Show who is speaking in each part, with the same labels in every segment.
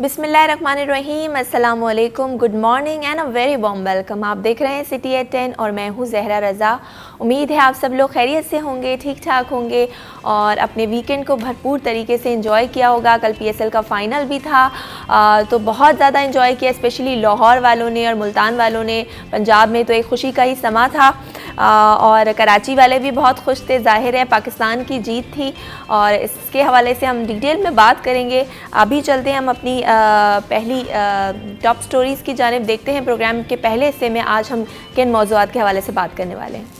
Speaker 1: بسم اللہ الرحمن الرحیم، السلام علیکم، good morning and a very warm welcome. آپ دیکھ رہے ہیں سٹی ایٹ 10 اور میں ہوں زہرا رضا۔ امید ہے آپ سب لوگ خیریت سے ہوں گے، ٹھیک ٹھاک ہوں گے اور اپنے ویکنڈ کو بھرپور طریقے سے انجوائے کیا ہوگا۔ کل پی ایس ایل کا فائنل بھی تھا تو بہت زیادہ انجوائے کیا، اسپیشلی لاہور والوں نے اور ملتان والوں نے۔ پنجاب میں تو ایک خوشی کا ہی سما تھا اور کراچی والے بھی بہت خوش تھے۔ ظاہر ہے پاکستان کی جیت تھی اور اس کے حوالے سے ہم ڈیٹیل میں بات کریں گے۔ ابھی چلتے ہیں ہم اپنی پہلی ٹاپ سٹوریز کی جانب، دیکھتے ہیں پروگرام کے پہلے حصے میں آج ہم کن موضوعات کے حوالے سے بات کرنے والے ہیں۔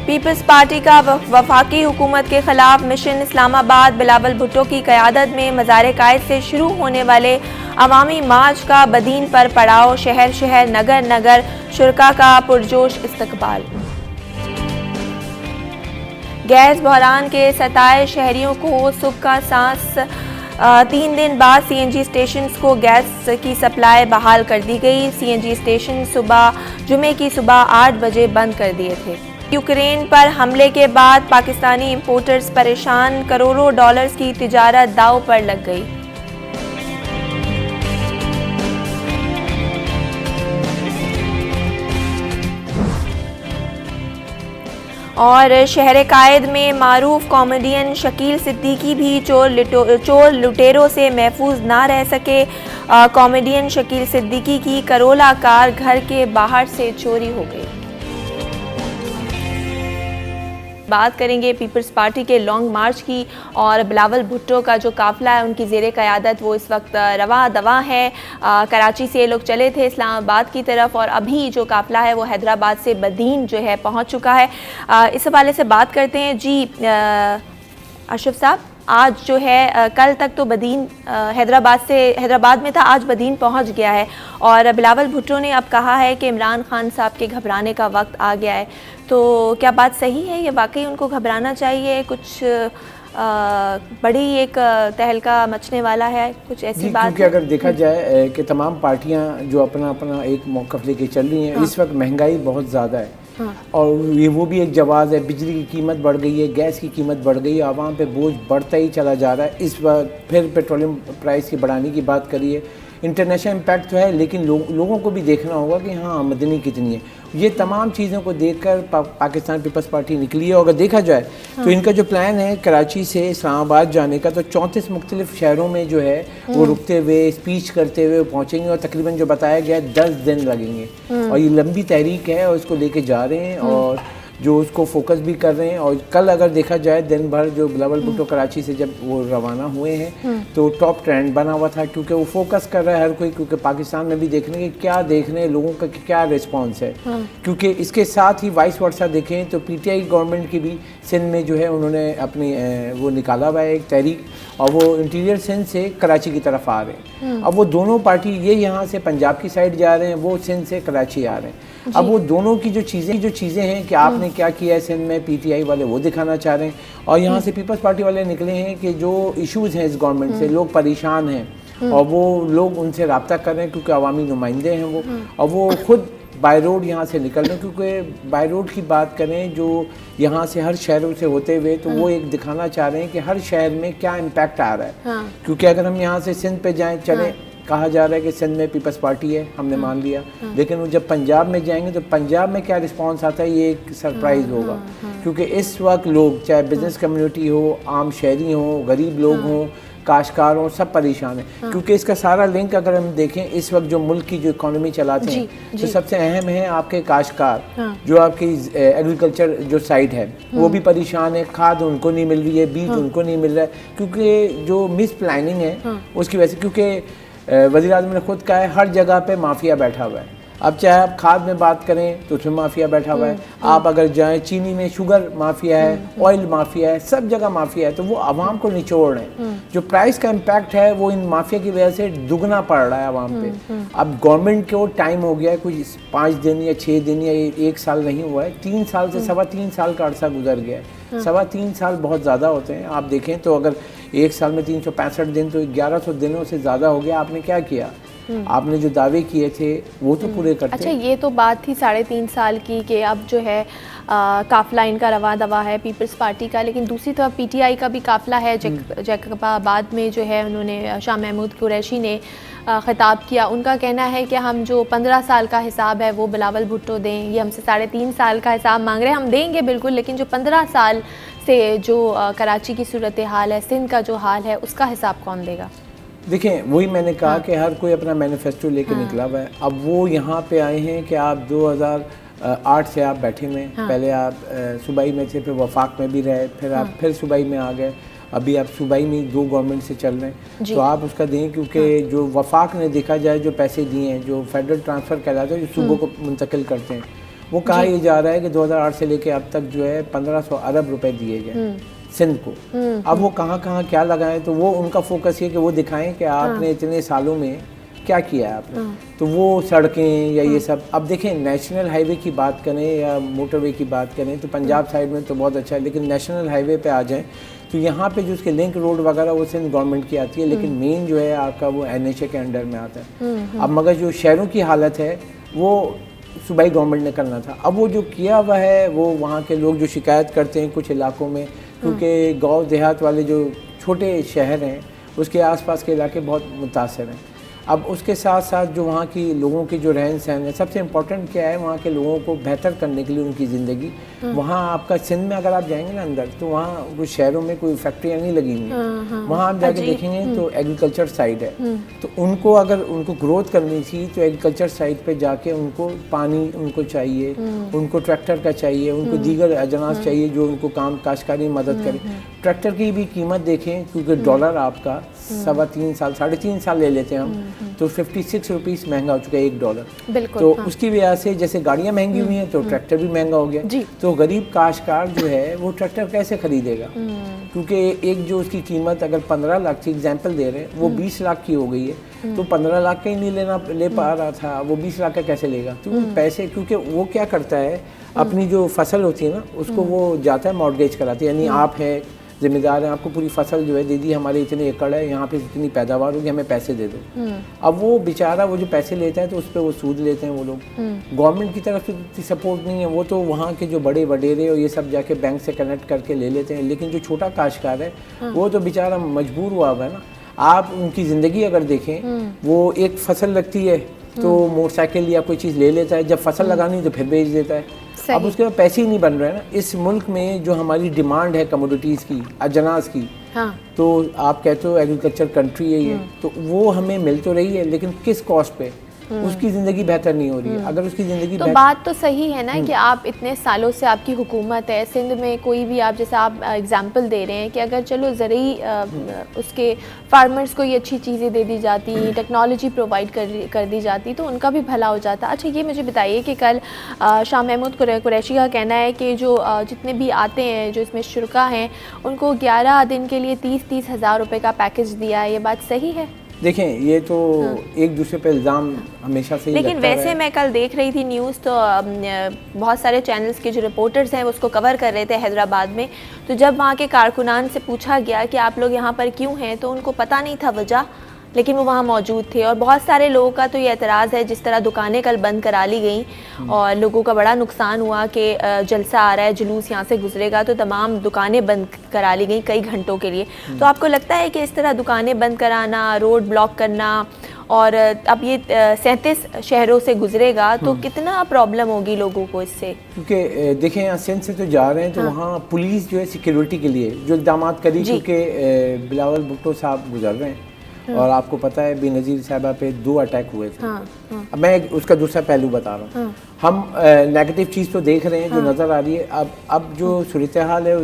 Speaker 1: پیپلز پارٹی کا وفاقی حکومت کے خلاف مشن اسلام آباد، بلاول بھٹو کی قیادت میں مزار قائد سے شروع ہونے والے عوامی مارچ کا بدین پر پڑاؤ، شہر شہر نگر نگر شرکاء کا پرجوش استقبال۔ گیس بحران کے ستائے شہریوں کو صبح کا سانس، 3 دن بعد سی این جی اسٹیشنز کو گیس کی سپلائی بحال کر دی گئی۔ سی این جی اسٹیشن جمعے کی صبح 8 بجے بند کر دیے تھے۔ یوکرین پر حملے کے بعد پاکستانی امپورٹرز پریشان، کروڑوں ڈالرز کی تجارت داؤ پر لگ گئی۔ اور شہر قائد میں معروف کامیڈین شکیل صدیقی بھی چور لٹیروں سے محفوظ نہ رہ سکے۔ کامیڈین شکیل صدیقی کی کرولا کار گھر کے باہر سے چوری ہو گئی۔ بات کریں گے پیپلز پارٹی کے لانگ مارچ کی اور بلاول بھٹو کا جو قافلہ ہے ان کی زیر قیادت وہ اس وقت رواں دواں ہے۔ کراچی سے یہ لوگ چلے تھے اسلام آباد کی طرف اور ابھی جو قافلہ ہے وہ حیدرآباد سے بدین جو ہے پہنچ چکا ہے۔ اس حوالے سے بات کرتے ہیں۔ جی اشرف صاحب، آج جو ہے کل تک تو بدین حیدرآباد میں تھا، آج بدین پہنچ گیا ہے اور بلاول بھٹو نے اب کہا ہے کہ عمران خان صاحب کے گھبرانے کا وقت آ گیا ہے۔ تو کیا بات صحیح ہے؟ یہ واقعی ان کو گھبرانا چاہیے؟ کچھ بڑی ایک تہلکہ مچنے والا ہے، کچھ ایسی بات؟
Speaker 2: کیونکہ اگر دیکھا جائے کہ تمام پارٹیاں جو اپنا ایک موقف لے کے چل رہی ہیں، اس وقت مہنگائی بہت زیادہ ہے اور وہ بھی ایک جواز ہے۔ بجلی کی قیمت بڑھ گئی ہے، گیس کی قیمت بڑھ گئی ہے، عوام پہ بوجھ بڑھتا ہی چلا جا رہا ہے۔ اس وقت پھر پیٹرولیم پرائس کی بڑھانے کی بات کریے، انٹرنیشنل امپیکٹ تو ہے لیکن لوگوں کو بھی دیکھنا ہوگا کہ ہاں آمدنی کتنی ہے۔ یہ تمام چیزوں کو دیکھ کر پاکستان پیپلز پارٹی نکلی ہے اور اگر دیکھا جائے تو ان کا جو پلان ہے کراچی سے اسلام آباد جانے کا، تو 34 مختلف شہروں میں جو ہے وہ رکتے ہوئے اسپیچ کرتے ہوئے پہنچیں گے اور تقریباً جو بتایا گیا ہے 10 دن لگیں گے اور یہ لمبی تحریک ہے اور اس کو لے کے جا رہے ہیں اور جو اس کو فوکس بھی کر رہے ہیں۔ اور کل اگر دیکھا جائے دن بھر جو بلاول بھٹو کراچی سے جب وہ روانہ ہوئے ہیں تو ٹاپ ٹرینڈ بنا ہوا تھا کیونکہ وہ فوکس کر رہا ہے ہر کوئی، کیونکہ پاکستان میں بھی دیکھنے کہ کیا دیکھنے لوگوں کا کیا ریسپانس ہے۔ کیونکہ اس کے ساتھ ہی وائس ورسا دیکھیں تو پی ٹی آئی گورنمنٹ کی بھی سندھ میں جو ہے انہوں نے اپنی وہ نکالا ہوا ہے ایک تحریک اور وہ انٹیریئر سندھ سے کراچی کی طرف آ رہے ہیں۔ اب وہ دونوں پارٹی یہ یہاں سے پنجاب کی سائڈ جا رہے ہیں، وہ سندھ سے کراچی آ رہے ہیں۔ اب وہ دونوں کی جو چیزیں ہیں کہ آپ نے کیا کیا ہے سندھ میں، پی ٹی آئی والے وہ دکھانا چاہ رہے ہیں اور یہاں سے پیپلز پارٹی والے نکلے ہیں کہ جو ایشوز ہیں اس گورنمنٹ سے، لوگ پریشان ہیں اور وہ لوگ ان سے رابطہ کر رہے ہیں کیونکہ عوامی نمائندے ہیں وہ، اور وہ خود بائی روڈ یہاں سے نکل رہے ہیں۔ کیونکہ بائی روڈ کی بات کریں جو یہاں سے ہر شہروں سے ہوتے ہوئے تو وہ ایک دکھانا چاہ رہے ہیں کہ ہر شہر میں کیا امپیکٹ آ رہا ہے۔ کیونکہ اگر ہم یہاں سے سندھ پہ جائیں، چلیں کہا جا رہا ہے کہ سندھ میں پیپلز پارٹی ہے، ہم نے مان لیا، لیکن وہ جب پنجاب میں جائیں گے تو پنجاب میں کیا رسپانس آتا ہے یہ ایک سرپرائز ہوگا۔ کیونکہ اس وقت لوگ چاہے بزنس کمیونٹی ہو، عام شہری ہوں، غریب لوگ ہوں، کاشتکار ہوں، سب پریشان ہیں۔ کیونکہ اس کا سارا لنک اگر ہم دیکھیں اس وقت جو ملک کی جو اکانومی چلاتے ہیں تو سب سے اہم ہے آپ کے کاشتکار، جو آپ کی ایگریکلچر جو سائڈ ہے وہ بھی پریشان ہے، کھاد ان کو نہیں مل رہی ہے، بیج ان کو نہیں مل رہا ہے کیونکہ جو مس پلاننگ ہے اس کی وجہ سے۔ کیونکہ وزیر اعظم نے خود کہا ہے ہر جگہ پہ مافیا بیٹھا ہوا ہے۔ اب چاہے آپ کھاد میں بات کریں تو اس میں مافیا بیٹھا ہوا ہے، آپ اگر جائیں چینی میں شوگر مافیا ہے، آئل مافیا ہے، سب جگہ مافیا ہے، تو وہ عوام کو نچوڑ رہے ہیں۔ جو پرائس کا امپیکٹ ہے وہ ان مافیا کی وجہ سے دگنا پڑ رہا ہے عوام پہ۔ اب گورنمنٹ کو ٹائم ہو گیا ہے، کچھ 5 دن یا 6 دن یا 1 سال نہیں ہوا ہے، 3 سال سے 3.25 سال کا عرصہ گزر گیا ہے۔ 3.25 سال بہت زیادہ ہوتے ہیں۔ آپ دیکھیں تو اگر ایک سال میں 365 دن تو 1100 دنوں سے زیادہ ہو گیا. آپ نے کیا کیا؟ آپ نے جو دعوے کیے تھے وہ تو پورے کرتے.
Speaker 1: اچھا یہ تو بات تھی 3.5 سال کی کہ اب جو ہے قافلہ ان کا رواں دوا ہے پیپلز پارٹی کا، لیکن دوسری طرف پی ٹی آئی کا بھی قافلہ ہے. جیکب آباد میں جو ہے انہوں نے شاہ محمود قریشی نے خطاب کیا. ان کا کہنا ہے کہ ہم جو 15 سال کا حساب ہے وہ بلاول بھٹو دیں. یہ ہم سے 3.5 سال کا حساب مانگ رہے ہیں. ہم دیں گے بالکل، لیکن جو 15 سال سے جو کراچی کی صورتحال ہے، سندھ کا جو حال ہے، اس کا حساب کون دے گا؟
Speaker 2: دیکھیں وہی میں نے کہا کہ ہر کوئی اپنا مینیفیسٹو لے کے نکلا ہوا ہے. اب وہ یہاں پہ آئے ہیں کہ آپ 2008 سے آپ بیٹھے ہوئے ہیں. پہلے آپ صوبائی میں تھے، پھر وفاق میں بھی رہے، پھر آپ پھر صوبائی میں آ گئے. ابھی آپ صوبائی میں 2 گورنمنٹ سے چل رہے ہیں. تو آپ اس کا دیں، کیونکہ جو وفاق نے دیکھا جائے جو پیسے دیے ہیں، جو فیڈرل ٹرانسفر کہلاتا ہے جو صوبوں کو منتقل کرتے ہیں، وہ کہا یہ جا رہا ہے کہ 2008 سے لے کے اب تک جو ہے 1500 ارب روپے دیے گئے سندھ کو. اب وہ کہاں کہاں کیا لگائیں، تو وہ ان کا فوکس یہ کہ وہ دکھائیں کہ آپ نے اتنے سالوں میں کیا کیا ہے آپ نے. تو وہ سڑکیں یا یہ سب، اب دیکھیں نیشنل ہائی وے کی بات کریں یا موٹر وے کی بات کریں تو پنجاب سائڈ میں تو بہت اچھا ہے، لیکن نیشنل ہائی وے پہ آ جائیں تو یہاں پہ جو اس کے لنک روڈ وغیرہ وہ سندھ گورنمنٹ کی آتی ہے، لیکن مین جو ہے آپ کا وہ NHA کے انڈر میں آتا ہے. اب مگر جو شہروں کی حالت ہے وہ صوبائی گورنمنٹ نے کرنا تھا. اب وہ جو کیا ہوا ہے، وہ وہاں کے لوگ جو شکایت کرتے ہیں کچھ علاقوں میں، کیونکہ گاؤں دیہات والے جو چھوٹے شہر ہیں اس کے آس پاس کے علاقے بہت متاثر ہیں. اب اس کے ساتھ ساتھ جو وہاں کی لوگوں کی جو رہن سہن ہے، سب سے امپورٹنٹ کیا ہے وہاں کے لوگوں کو بہتر کرنے کے لیے ان کی زندگی. وہاں آپ کا سندھ میں اگر آپ جائیں گے نا اندر، تو وہاں کچھ شہروں میں کوئی فیکٹریاں نہیں لگی ہوئی ہیں. وہاں آپ جا کے دیکھیں گے تو ایگریکلچر سائڈ ہے. تو ان کو اگر ان کو گروتھ کرنی تھی تو ایگریکلچر سائڈ پہ جا کے ان کو پانی ان کو چاہیے، ان کو ٹریکٹر کا چاہیے، ان کو دیگر اجناس چاہیے جو ان کو کام کاشتکاری میں مدد کرے. ٹریکٹر کی بھی قیمت دیکھیں، کیونکہ ڈالر آپ کا 3.5 سال لے لیتے ہیں ہم، تو 56 روپیز مہنگا ہو چکا ہے $1. تو اس کی وجہ سے جیسے گاڑیاں مہنگی ہوئی ہیں تو ٹریکٹر بھی مہنگا ہو گیا. تو غریب کاشتکار جو ہے وہ ٹریکٹر کیسے خریدے گا؟ کیونکہ ایک جو اس کی قیمت اگر 15 لاکھ کی ایگزامپل دے رہے ہیں، وہ 20 لاکھ کی ہو گئی ہے. تو 15 لاکھ کا ہی نہیں لے پا رہا تھا، وہ 20 لاکھ کا کیسے لے گا؟ تو پیسے، کیونکہ وہ کیا کرتا ہے اپنی جو فصل ہوتی ہے نا اس کو وہ جاتا ہے مارگیج کراتے، یعنی آپ ہے ذمہ دار ہیں، آپ کو پوری فصل جو ہے دے دی، ہمارے اتنے ایکڑ ہے، یہاں پہ اتنی پیداوار ہوگی، ہمیں پیسے دے دو. اب وہ بیچارہ وہ جو پیسے لیتا ہے تو اس پہ وہ سود لیتے ہیں وہ لوگ. گورنمنٹ کی طرف سے اتنی سپورٹ نہیں ہے، وہ تو وہاں کے جو بڑے وڈیرے اور یہ سب جا کے بینک سے کنیکٹ کر کے لے لیتے ہیں. لیکن جو چھوٹا کاشتکار ہے وہ تو بیچارہ مجبور ہوا ہوا ہے نا. آپ ان کی زندگی اگر دیکھیں، وہ ایک فصل لگتی ہے تو موٹر سائیکل یا کوئی چیز لے لیتا ہے، جب فصل لگانی تو پھر بیچ دیتا ہے. اب اس کے بعد پیسے ہی نہیں بن رہے نا. اس ملک میں جو ہماری ڈیمانڈ ہے کموڈیٹیز کی، اجناس کی، تو آپ کہتے ہو ایگریکلچر کنٹری ہے یہ، تو وہ ہمیں مل تو رہی ہے لیکن کس کاسٹ پہ؟ اس کی زندگی بہتر نہیں ہو رہی ہے. اگر اس کی زندگی
Speaker 1: تو بات تو صحیح ہے نا کہ آپ اتنے سالوں سے آپ کی حکومت ہے سندھ میں، کوئی بھی آپ جیسے آپ اگزامپل دے رہے ہیں کہ اگر چلو زرعی اس کے فارمرز کو یہ اچھی چیزیں دے دی جاتی، ٹیکنالوجی پرووائڈ کر دی جاتی تو ان کا بھی بھلا ہو جاتا. اچھا یہ مجھے بتائیے کہ کل شاہ محمود قریشی کا کہنا ہے کہ جو جتنے بھی آتے ہیں جو اس میں شرکا ہیں ان کو 11 دن کے لیے 30 ہزار روپے کا پیکج دیا ہے. یہ بات صحیح ہے؟
Speaker 2: دیکھیں یہ تو ایک دوسرے پہ الزام ہمیشہ سے ہی لگتا ہے.
Speaker 1: لیکن ویسے میں کل دیکھ رہی تھی نیوز، تو بہت سارے چینلز کے جو رپورٹرز ہیں وہ اس کو کور کر رہے تھے حیدرآباد میں. تو جب وہاں کے کارکنان سے پوچھا گیا کہ آپ لوگ یہاں پر کیوں ہیں تو ان کو پتہ نہیں تھا وجہ، لیکن وہ وہاں موجود تھے. اور بہت سارے لوگوں کا تو یہ اعتراض ہے، جس طرح دکانیں کل بند کرا لی گئیں اور لوگوں کا بڑا نقصان ہوا کہ جلسہ آ رہا ہے، جلوس یہاں سے گزرے گا، تو تمام دکانیں بند کرا لی گئیں کئی گھنٹوں کے لیے. تو آپ کو لگتا ہے کہ اس طرح دکانیں بند کرانا، روڈ بلاک کرنا، اور اب یہ 37 شہروں سے گزرے گا تو کتنا پرابلم ہوگی لوگوں کو اس سے؟ کیونکہ
Speaker 2: دیکھیں سندھ سے تو جا رہے ہیں تو وہاں پولیس جو ہے سیکیورٹی کے لیے جو اقدامات کری، کیونکہ بلاول بھٹو صاحب گزر رہے ہیں اور آپ کو پتہ ہے بے نظیر صاحبہ پہ 2 اٹیک ہوئے تھے. اب میں اس کا دوسرا پہلو بتا رہا ہوں. ہم نیگیٹو چیز تو دیکھ رہے ہیں جو نظر آ رہی ہے. اب جو صورتحال ہے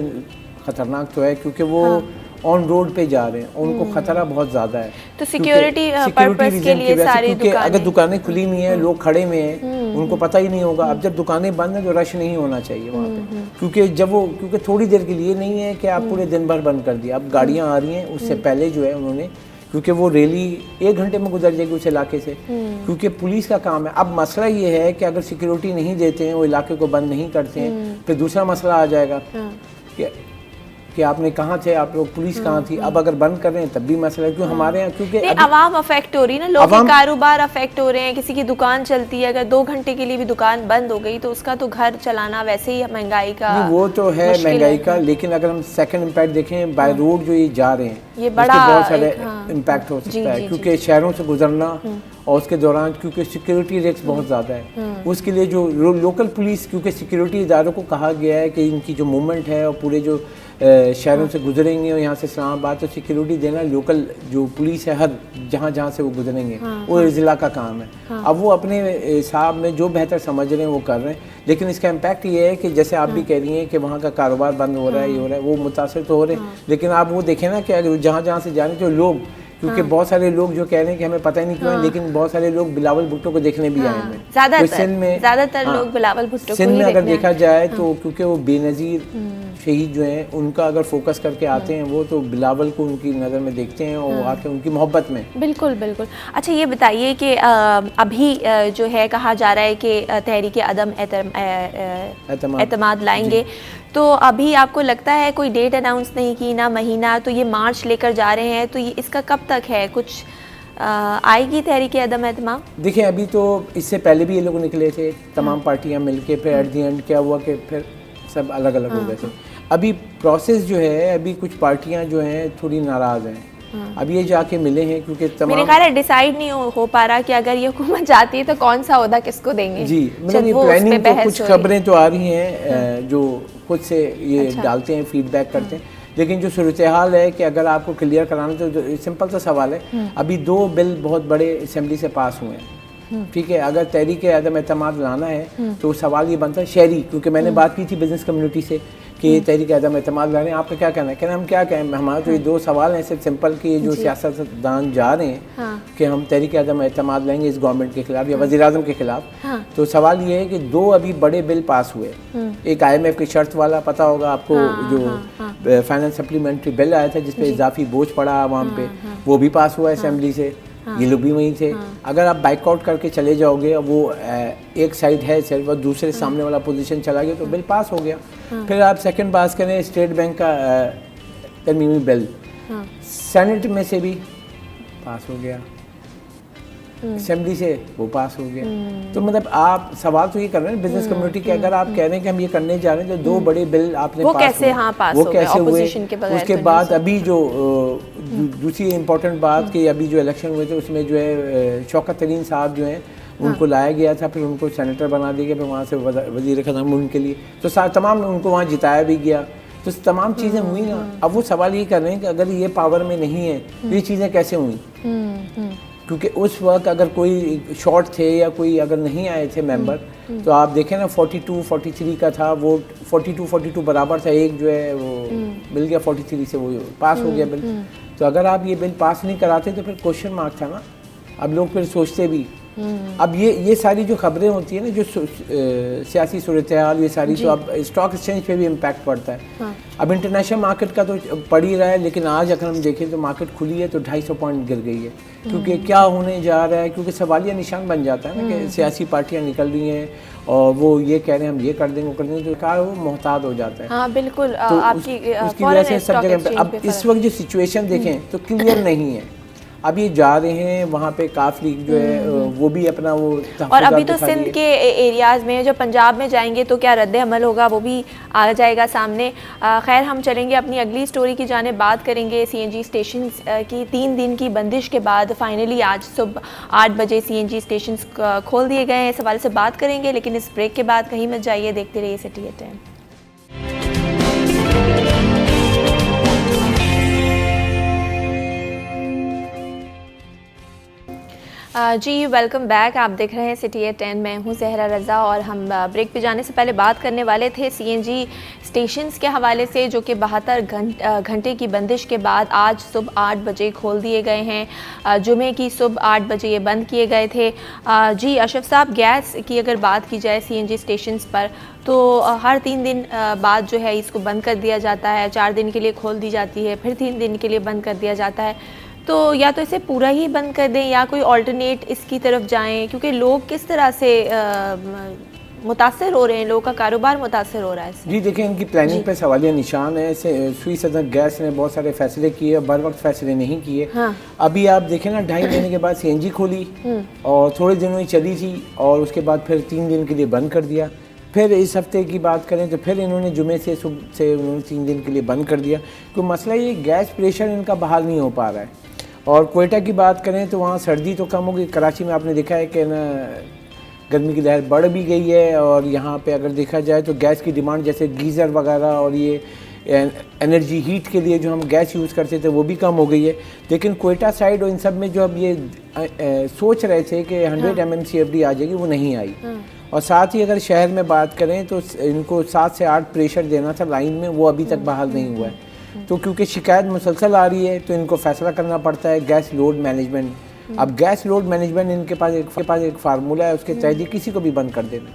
Speaker 2: خطرناک تو ہے، کیونکہ وہ آن روڈ پہ جا رہے ہیں، ان کو خطرہ بہت زیادہ ہے.
Speaker 1: تو سیکیورٹی پرپس کے لیے ساری
Speaker 2: کیونکہ اگر دکانیں کھلی ہوئی ہیں، لوگ کھڑے ہوئے ہیں، ان کو پتہ ہی نہیں ہوگا. اب جب دکانیں بند ہیں تو رش نہیں ہونا چاہیے وہاں پہ، کیونکہ تھوڑی دیر کے لیے نہیں ہے کہ آپ پورے دن بھر بند کر دیا. اب گاڑیاں آ رہی ہیں، اس سے پہلے جو ہے انہوں نے، کیونکہ وہ ریلی 1 گھنٹے میں گزر جائے گی اس علاقے سے، کیونکہ پولیس کا کام ہے. اب مسئلہ یہ ہے کہ اگر سیکیورٹی نہیں دیتے ہیں، وہ علاقے کو بند نہیں کرتے ہیں، پھر دوسرا مسئلہ آ جائے گا کہ کہ آپ نے کہاں تھے آپ لوگ, پولیس کہاں تھی. اب اگر بند کر رہے ہیں تب بھی مسئلہ ہے, کیوں ہمارے یہاں کیونکہ
Speaker 1: عوام افیکٹ ہو رہی ہے نا, لوگ کے کاروبار افیکٹ ہو رہے ہیں. کسی کی دکان چلتی ہے, اگر 2 گھنٹے کے لیے بھی دکان بند ہو گئی تو اس کا تو گھر چلانا ویسے ہی مہنگائی کا,
Speaker 2: وہ تو ہے مہنگائی کا, لیکن اگر ہم سیکنڈ امپیکٹ دیکھیں بائی روڈ جو یہ جا رہے ہیں,
Speaker 1: یہ بڑا
Speaker 2: بہت سارے امپیکٹ ہو سکتا ہے, کیونکہ شہروں سے گزرنا اور اس کے دوران کیونکہ سیکیورٹی رسک بہت زیادہ ہے, اس کے لیے جو لوکل پولیس, کیونکہ سیکیورٹی اداروں کو کہا گیا ہے کہ ان کی جو موومنٹ ہے اور پورے جو شہروں سے گزریں گے اور یہاں سے اسلام آباد, تو سیکیورٹی دینا لوکل جو پولیس ہے ہر جہاں جہاں سے وہ گزریں گے وہ ضلع کا کام ہے. اب وہ اپنے حساب میں جو بہتر سمجھ رہے ہیں وہ کر رہے ہیں, لیکن اس کا امپیکٹ یہ ہے کہ جیسے آپ بھی کہہ رہی ہیں کہ وہاں کا کاروبار بند ہو رہا ہے, یہ ہو رہا ہے, وہ متاثر تو ہو رہے ہیں, لیکن آپ وہ دیکھیں نا کہ اگر جہاں جہاں سے جانے جو لوگ, کیونکہ بہت سارے لوگ جو کہہ رہے ہیں کہ ہمیں پتہ ہی نہیں کیوں ہے, لیکن بہت سارے لوگ بلاول بھٹو کو دیکھنے بھی آئے ہیں.
Speaker 1: زیادہ تر لوگ بلاول بھٹو
Speaker 2: سندھ میں اگر دیکھا جائے تو کیونکہ وہ بے نظیر شہید جو ہیں ان کا اگر فوکس کر کے آتے ہیں وہ تو بلاول کو ان کی نظر میں دیکھتے ہیں اور آ کے ان کی محبت میں.
Speaker 1: بالکل بالکل. اچھا یہ بتائیے کہ ابھی جو ہے کہا جا رہا ہے کہ تحریک عدم اعتماد لائیں گے, تو ابھی آپ کو لگتا ہے کوئی ڈیٹ اناؤنس نہیں کی, نہ مہینہ, تو یہ مارچ لے کر جا رہے ہیں, تو یہ اس کا کب تک ہے, کچھ آئے گی تحریک عدم اعتماد؟
Speaker 2: دیکھیں ابھی تو اس سے پہلے بھی یہ لوگ نکلے تھے تمام پارٹیاں مل کے, پھر ایٹ دی اینڈ کیا ہوا کہ پھر سب الگ الگ ہو گئے تھے. ابھی پروسیس جو ہے, ابھی کچھ پارٹیاں جو ہیں تھوڑی ناراض ہیں, اب یہ جا کے ملے ہیں کیونکہ تمام
Speaker 1: میرے خیال ہے ڈیسائیڈ نہیں ہو پا رہا کہ اگر یہ حکومت جاتی ہے تو کون سا عہدہ کس کو دیں گے.
Speaker 2: جی مطلب یہ پلاننگ تو کچھ خبریں تو آ رہی ہیں جو خود سے یہ ڈالتے ہیں, فیڈ بیک کرتے ہیں, لیکن جو صورتحال ہے کہ اگر آپ کو کلیئر کرانا تو سمپل سا سوال ہے. ابھی 2 بل بہت بڑے اسمبلی سے پاس ہوئے ہیں, ٹھیک ہے, اگر تحریک عدم اعتماد لانا ہے تو سوال یہ بنتا ہے شہری, کیونکہ میں نے بات کی تھی بزنس کمیونٹی سے کہ تحریک عدم اعتماد لا رہے ہیں, آپ کا کیا کہنا ہے, کہنا ہم کیا کہیں, ہمارا تو یہ 2 سوال ہیں صرف سمپل کہ جو سیاستدان جا رہے ہیں کہ ہم تحریک عدم اعتماد لائیں گے اس گورنمنٹ کے خلاف یا وزیر اعظم کے خلاف, تو سوال یہ ہے کہ 2 ابھی بڑے بل پاس ہوئے. ایک IMF کی شرط والا پتہ ہوگا آپ کو, جو فائنانس سپلیمنٹری بل آیا تھا جس پہ اضافی بوجھ پڑا عوام پہ, وہ بھی پاس ہوا اسمبلی سے, یہ لوگ بھی وہیں تھے. اگر آپ بائک آؤٹ کر کے چلے جاؤ گے, وہ ایک سائڈ ہے صرف اور دوسرے سامنے والا پوزیشن چلا گیا تو بل پاس ہو گیا. پھر آپ سیکنڈ پاس کریں اسٹیٹ بینک کا ترمیمی بل, سینٹ میں سے بھی پاس ہو گیا, اسمبلی سے وہ پاس ہو گیا. تو مطلب آپ سوال تو یہ کر رہے ہیں بزنس کمیونٹی کے, اگر آپ کہہ رہے ہیں کہ ہم یہ کرنے جا رہے ہیں تو 2 بڑے بل آپ نے وہ کیسے ہوئے. اس کے بعد ابھی جو دوسری امپورٹنٹ بات کہ ابھی جو الیکشن ہوئے تھے اس میں جو ہے شوکت ترین صاحب جو ہیں ان کو لایا گیا تھا, پھر ان کو سینیٹر بنا دیا گیا, پھر وہاں سے وزیر خزانہ ان کے لیے, تو تمام ان کو وہاں جتایا بھی گیا, تو تمام چیزیں ہوئی نا. اب وہ سوال یہ کر رہے ہیں کہ اگر یہ پاور میں نہیں ہے تو یہ چیزیں کیسے ہوئیں, کیونکہ اس وقت اگر کوئی شارٹ تھے یا کوئی اگر نہیں آئے تھے ممبر, تو آپ دیکھیں نا 42-43 کا تھا ووٹ, 42 برابر تھا, ایک جو ہے وہ مل گیا 43 سے, وہ پاس ہو گیا بل. تو اگر آپ یہ بل پاس نہیں کراتے تو پھر کوشچن مارک تھا نا. اب لوگ پھر سوچتے بھی, اب یہ ساری جو خبریں ہوتی ہیں نا جو سیاسی صورتحال, یہ ساری تو اب اسٹاک ایکسچینج پہ بھی امپیکٹ پڑتا ہے. اب انٹرنیشنل مارکیٹ کا تو پڑ ہی رہا ہے, لیکن آج اگر ہم دیکھیں تو مارکیٹ کھلی ہے تو 250 پوائنٹ گر گئی ہے, کیونکہ کیا ہونے جا رہا ہے, کیونکہ سوالیہ نشان بن جاتا ہے نا کہ سیاسی پارٹیاں نکل رہی ہیں اور وہ یہ کہہ رہے ہیں ہم یہ کر دیں وہ کر دیں, تو کیا وہ محتاط ہو جاتا ہے.
Speaker 1: ہاں بالکل,
Speaker 2: اس کی وجہ سے سب جگہ. اب اس وقت جو سچویشن دیکھیں تو کلیئر نہیں ہے. اب یہ جا رہے ہیں وہاں پہ کافی جو ہے وہ بھی اپنا وہ,
Speaker 1: اور ابھی تو سندھ کے ایریاز میں, جو پنجاب میں جائیں گے تو کیا رد عمل ہوگا وہ بھی آ جائے گا سامنے. خیر ہم چلیں گے اپنی اگلی سٹوری کی جانب, بات کریں گے CNG اسٹیشنز کی 3 دن کی بندش کے بعد فائنلی آج صبح 8 بجے CNG اسٹیشنز کھول دیے گئے ہیں. اس حوالے سے بات کریں گے, لیکن اس بریک کے بعد کہیں مت جائیے, دیکھتے رہیے City at 10. جی ویلکم بیک, آپ دیکھ رہے ہیں City at 10, میں ہوں زہرا رضا, اور ہم بریک پہ جانے سے پہلے بات کرنے والے تھے CNG اسٹیشنز کے حوالے سے جو کہ 72 گھنٹے کی بندش کے بعد آج صبح 8 بجے کھول دیے گئے ہیں. جمعے کی صبح 8 بجے یہ بند کیے گئے تھے. جی اشرف صاحب, گیس کی اگر بات کی جائے CNG اسٹیشنز پر تو ہر 3 دن بعد جو ہے اس کو بند کر دیا جاتا ہے, 4 دن کے لیے کھول دی جاتی ہے, پھر 3 دن کے لیے بند کر دیا جاتا ہے. تو یا تو اسے پورا ہی بند کر دیں یا کوئی آلٹرنیٹ اس کی طرف جائیں, کیونکہ لوگ کس طرح سے متاثر ہو رہے ہیں, لوگوں کا کاروبار متاثر ہو رہا ہے اس سے.
Speaker 2: جی دیکھیں ان کی پلاننگ پہ سوالیہ نشان ہے. سوئی صدر گیس نے بہت سارے فیصلے کیے, بر وقت فیصلے نہیں کیے. ابھی آپ دیکھیں نا 2.5 مہینے کے بعد CNG کھولی اور تھوڑے دنوں ہی چلی تھی اور اس کے بعد پھر 3 دن کے لیے بند کر دیا. پھر اس ہفتے کی بات کریں تو پھر انہوں نے جمعے سے صبح سے انہوں نے 3 دن کے لیے بند کر دیا. کوئی مسئلہ یہ گیس پریشر ان کا بحال نہیں ہو پا رہا ہے. اور کوئٹہ کی بات کریں تو وہاں سردی تو کم ہوگی. کراچی میں آپ نے دیکھا ہے کہ نا گرمی کی لہر بڑھ بھی گئی ہے, اور یہاں پہ اگر دیکھا جائے تو گیس کی ڈیمانڈ جیسے گیزر وغیرہ اور یہ انرجی ہیٹ کے لیے جو ہم گیس یوز کرتے تھے وہ بھی کم ہو گئی ہے. لیکن کوئٹہ سائڈ اور ان سب میں جو اب یہ سوچ رہے تھے کہ 100 MMCFD آ جائے گی, وہ نہیں آئی. اور ساتھ ہی اگر شہر میں بات کریں تو ان کو 7 سے 8 پریشر دینا تھا لائن میں, وہ ابھی تک بحال نہیں ہوا ہے. تو کیونکہ شکایت مسلسل آ رہی ہے تو ان کو فیصلہ کرنا پڑتا ہے گیس لوڈ مینجمنٹ. اب گیس لوڈ مینجمنٹ ان کے پاس ایک فارمولہ ہے, اس کے تحت کسی کو بھی بند کر دینا.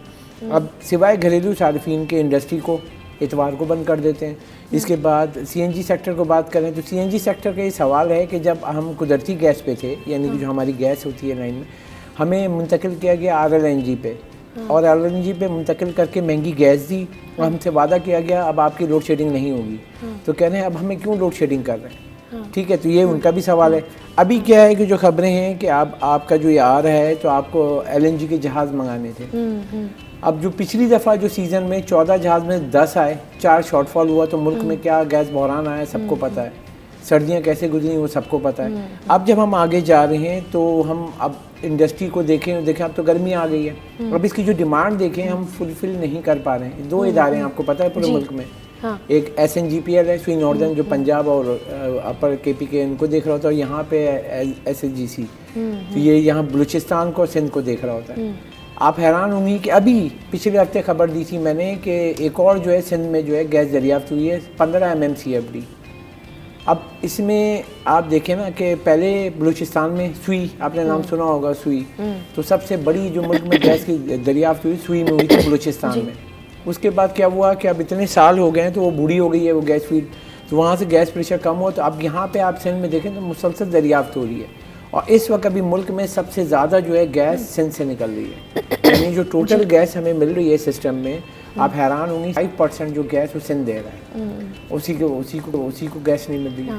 Speaker 2: اب سوائے گھریلو صارفین کے انڈسٹری کو اتوار کو بند کر دیتے ہیں. اس کے بعد CNG سیکٹر کو بات کریں تو CNG سیکٹر کا یہ سوال ہے کہ جب ہم قدرتی گیس پہ تھے, یعنی کہ جو ہماری گیس ہوتی ہے لائن میں, ہمیں منتقل کیا گیا RLNG پہ, اور RLNG پہ منتقل کر کے مہنگی گیس دی, اور ہم سے وعدہ کیا گیا اب آپ کی لوڈ شیڈنگ نہیں ہوگی. تو کہہ رہے ہیں اب ہمیں کیوں لوڈ شیڈنگ کر رہے ہیں. ٹھیک ہے, تو یہ ان کا بھی سوال ہے. ابھی کیا ہے کہ جو خبریں ہیں کہ آپ کا جو یہ آ رہا ہے تو آپ کو LNG کے جہاز منگانے تھے. اب جو پچھلی دفعہ جو سیزن میں 14 جہاز میں 10 آئے, 4 شارٹ فال ہوا, تو ملک میں کیا گیس بحران آیا سب کو پتہ ہے. سردیاں کیسے گزری وہ سب کو پتہ ہے. اب جب ہم آگے جا رہے ہیں تو ہم اب انڈسٹری کو دیکھیں اب تو گرمی آ گئی ہے. اب اس کی جو ڈیمانڈ دیکھیں ہم فلفل نہیں کر پا رہے ہیں. 2 ادارے ہیں آپ کو پتہ ہے پورے ملک میں, ایک SNGPL ہے سوئی ناردرن جو پنجاب اور اپر KPK ان کو دیکھ رہا ہوتا ہے, اور یہاں پہ SHGC تو یہ یہاں بلوچستان کو سندھ کو دیکھ رہا ہوتا ہے. آپ حیران ہوں گی کہ ابھی پچھلے ہفتے خبر دی تھی میں نے کہ ایک اور جو ہے سندھ میں جو ہے گیس دریافت ہوئی ہے 15 MMCFD. اب اس میں آپ دیکھیں نا کہ پہلے بلوچستان میں سوئی, آپ نے نام سنا ہوگا سوئی, تو سب سے بڑی جو ملک میں گیس کی دریافت ہوئی سوئی میں ہوئی تھی بلوچستان میں. اس کے بعد کیا ہوا کہ اب اتنے سال ہو گئے ہیں تو وہ بوڑھی ہو گئی ہے وہ گیس فیلڈ, تو وہاں سے گیس پریشر کم ہوا, تو اب یہاں پہ آپ سندھ میں دیکھیں تو مسلسل دریافت ہو رہی ہے. اور اس وقت ابھی ملک میں سب سے زیادہ جو ہے گیس سندھ سے نکل رہی ہے. یعنی جو ٹوٹل گیس ہمیں مل رہی ہے سسٹم میں, آپ حیران ہوں گی 5% جو گیس وہ سندھ دے رہا ہے, اسی کو گیس نہیں مل رہی ہے.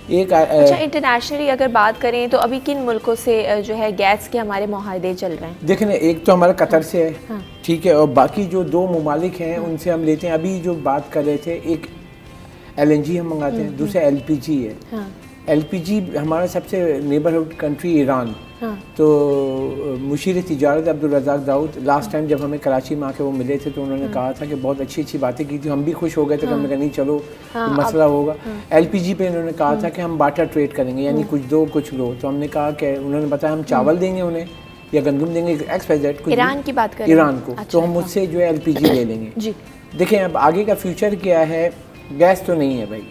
Speaker 2: ایک
Speaker 1: اچھا, انٹرنیشنلی اگر بات کریں تو ابھی کن ملکوں سے جو ہے گیس کے ہمارے معاہدے چل رہے ہیں؟
Speaker 2: دیکھیں ایک تو ہمارا قطر سے ہے, ٹھیک ہے, اور باقی جو 2 ممالک ہیں ان سے ہم لیتے ہیں. ابھی جو بات کر رہے تھے ایک LNG ہم منگاتے ہیں, دوسرا LPG ہے. LPG ہمارا سب سے نیبرہڈ کنٹری ایران. تو مشیر تجارت عبدالرزاق داؤد لاسٹ ٹائم جب ہمیں کراچی میں آ کے وہ ملے تھے تو انہوں نے کہا تھا کہ بہت اچھی باتیں کی تھی, ہم بھی خوش ہو گئے تھے. ہم نے کہا نہیں چلو مسئلہ ہوگا. LPG پہ انہوں نے کہا تھا کہ ہم بارٹر ٹریڈ کریں گے, یعنی کچھ دو کچھ لو. تو ہم نے کہا کہ انہوں نے بتایا ہم چاول دیں گے انہیں یا گندم دیں گے,
Speaker 1: ایران کی بات کریں
Speaker 2: ایران کو, تو ہم مجھ سے جو ہے LPG لے لیں گے. دیکھیں اب آگے کا فیوچر کیا ہے, گیس تو نہیں ہے بھائی,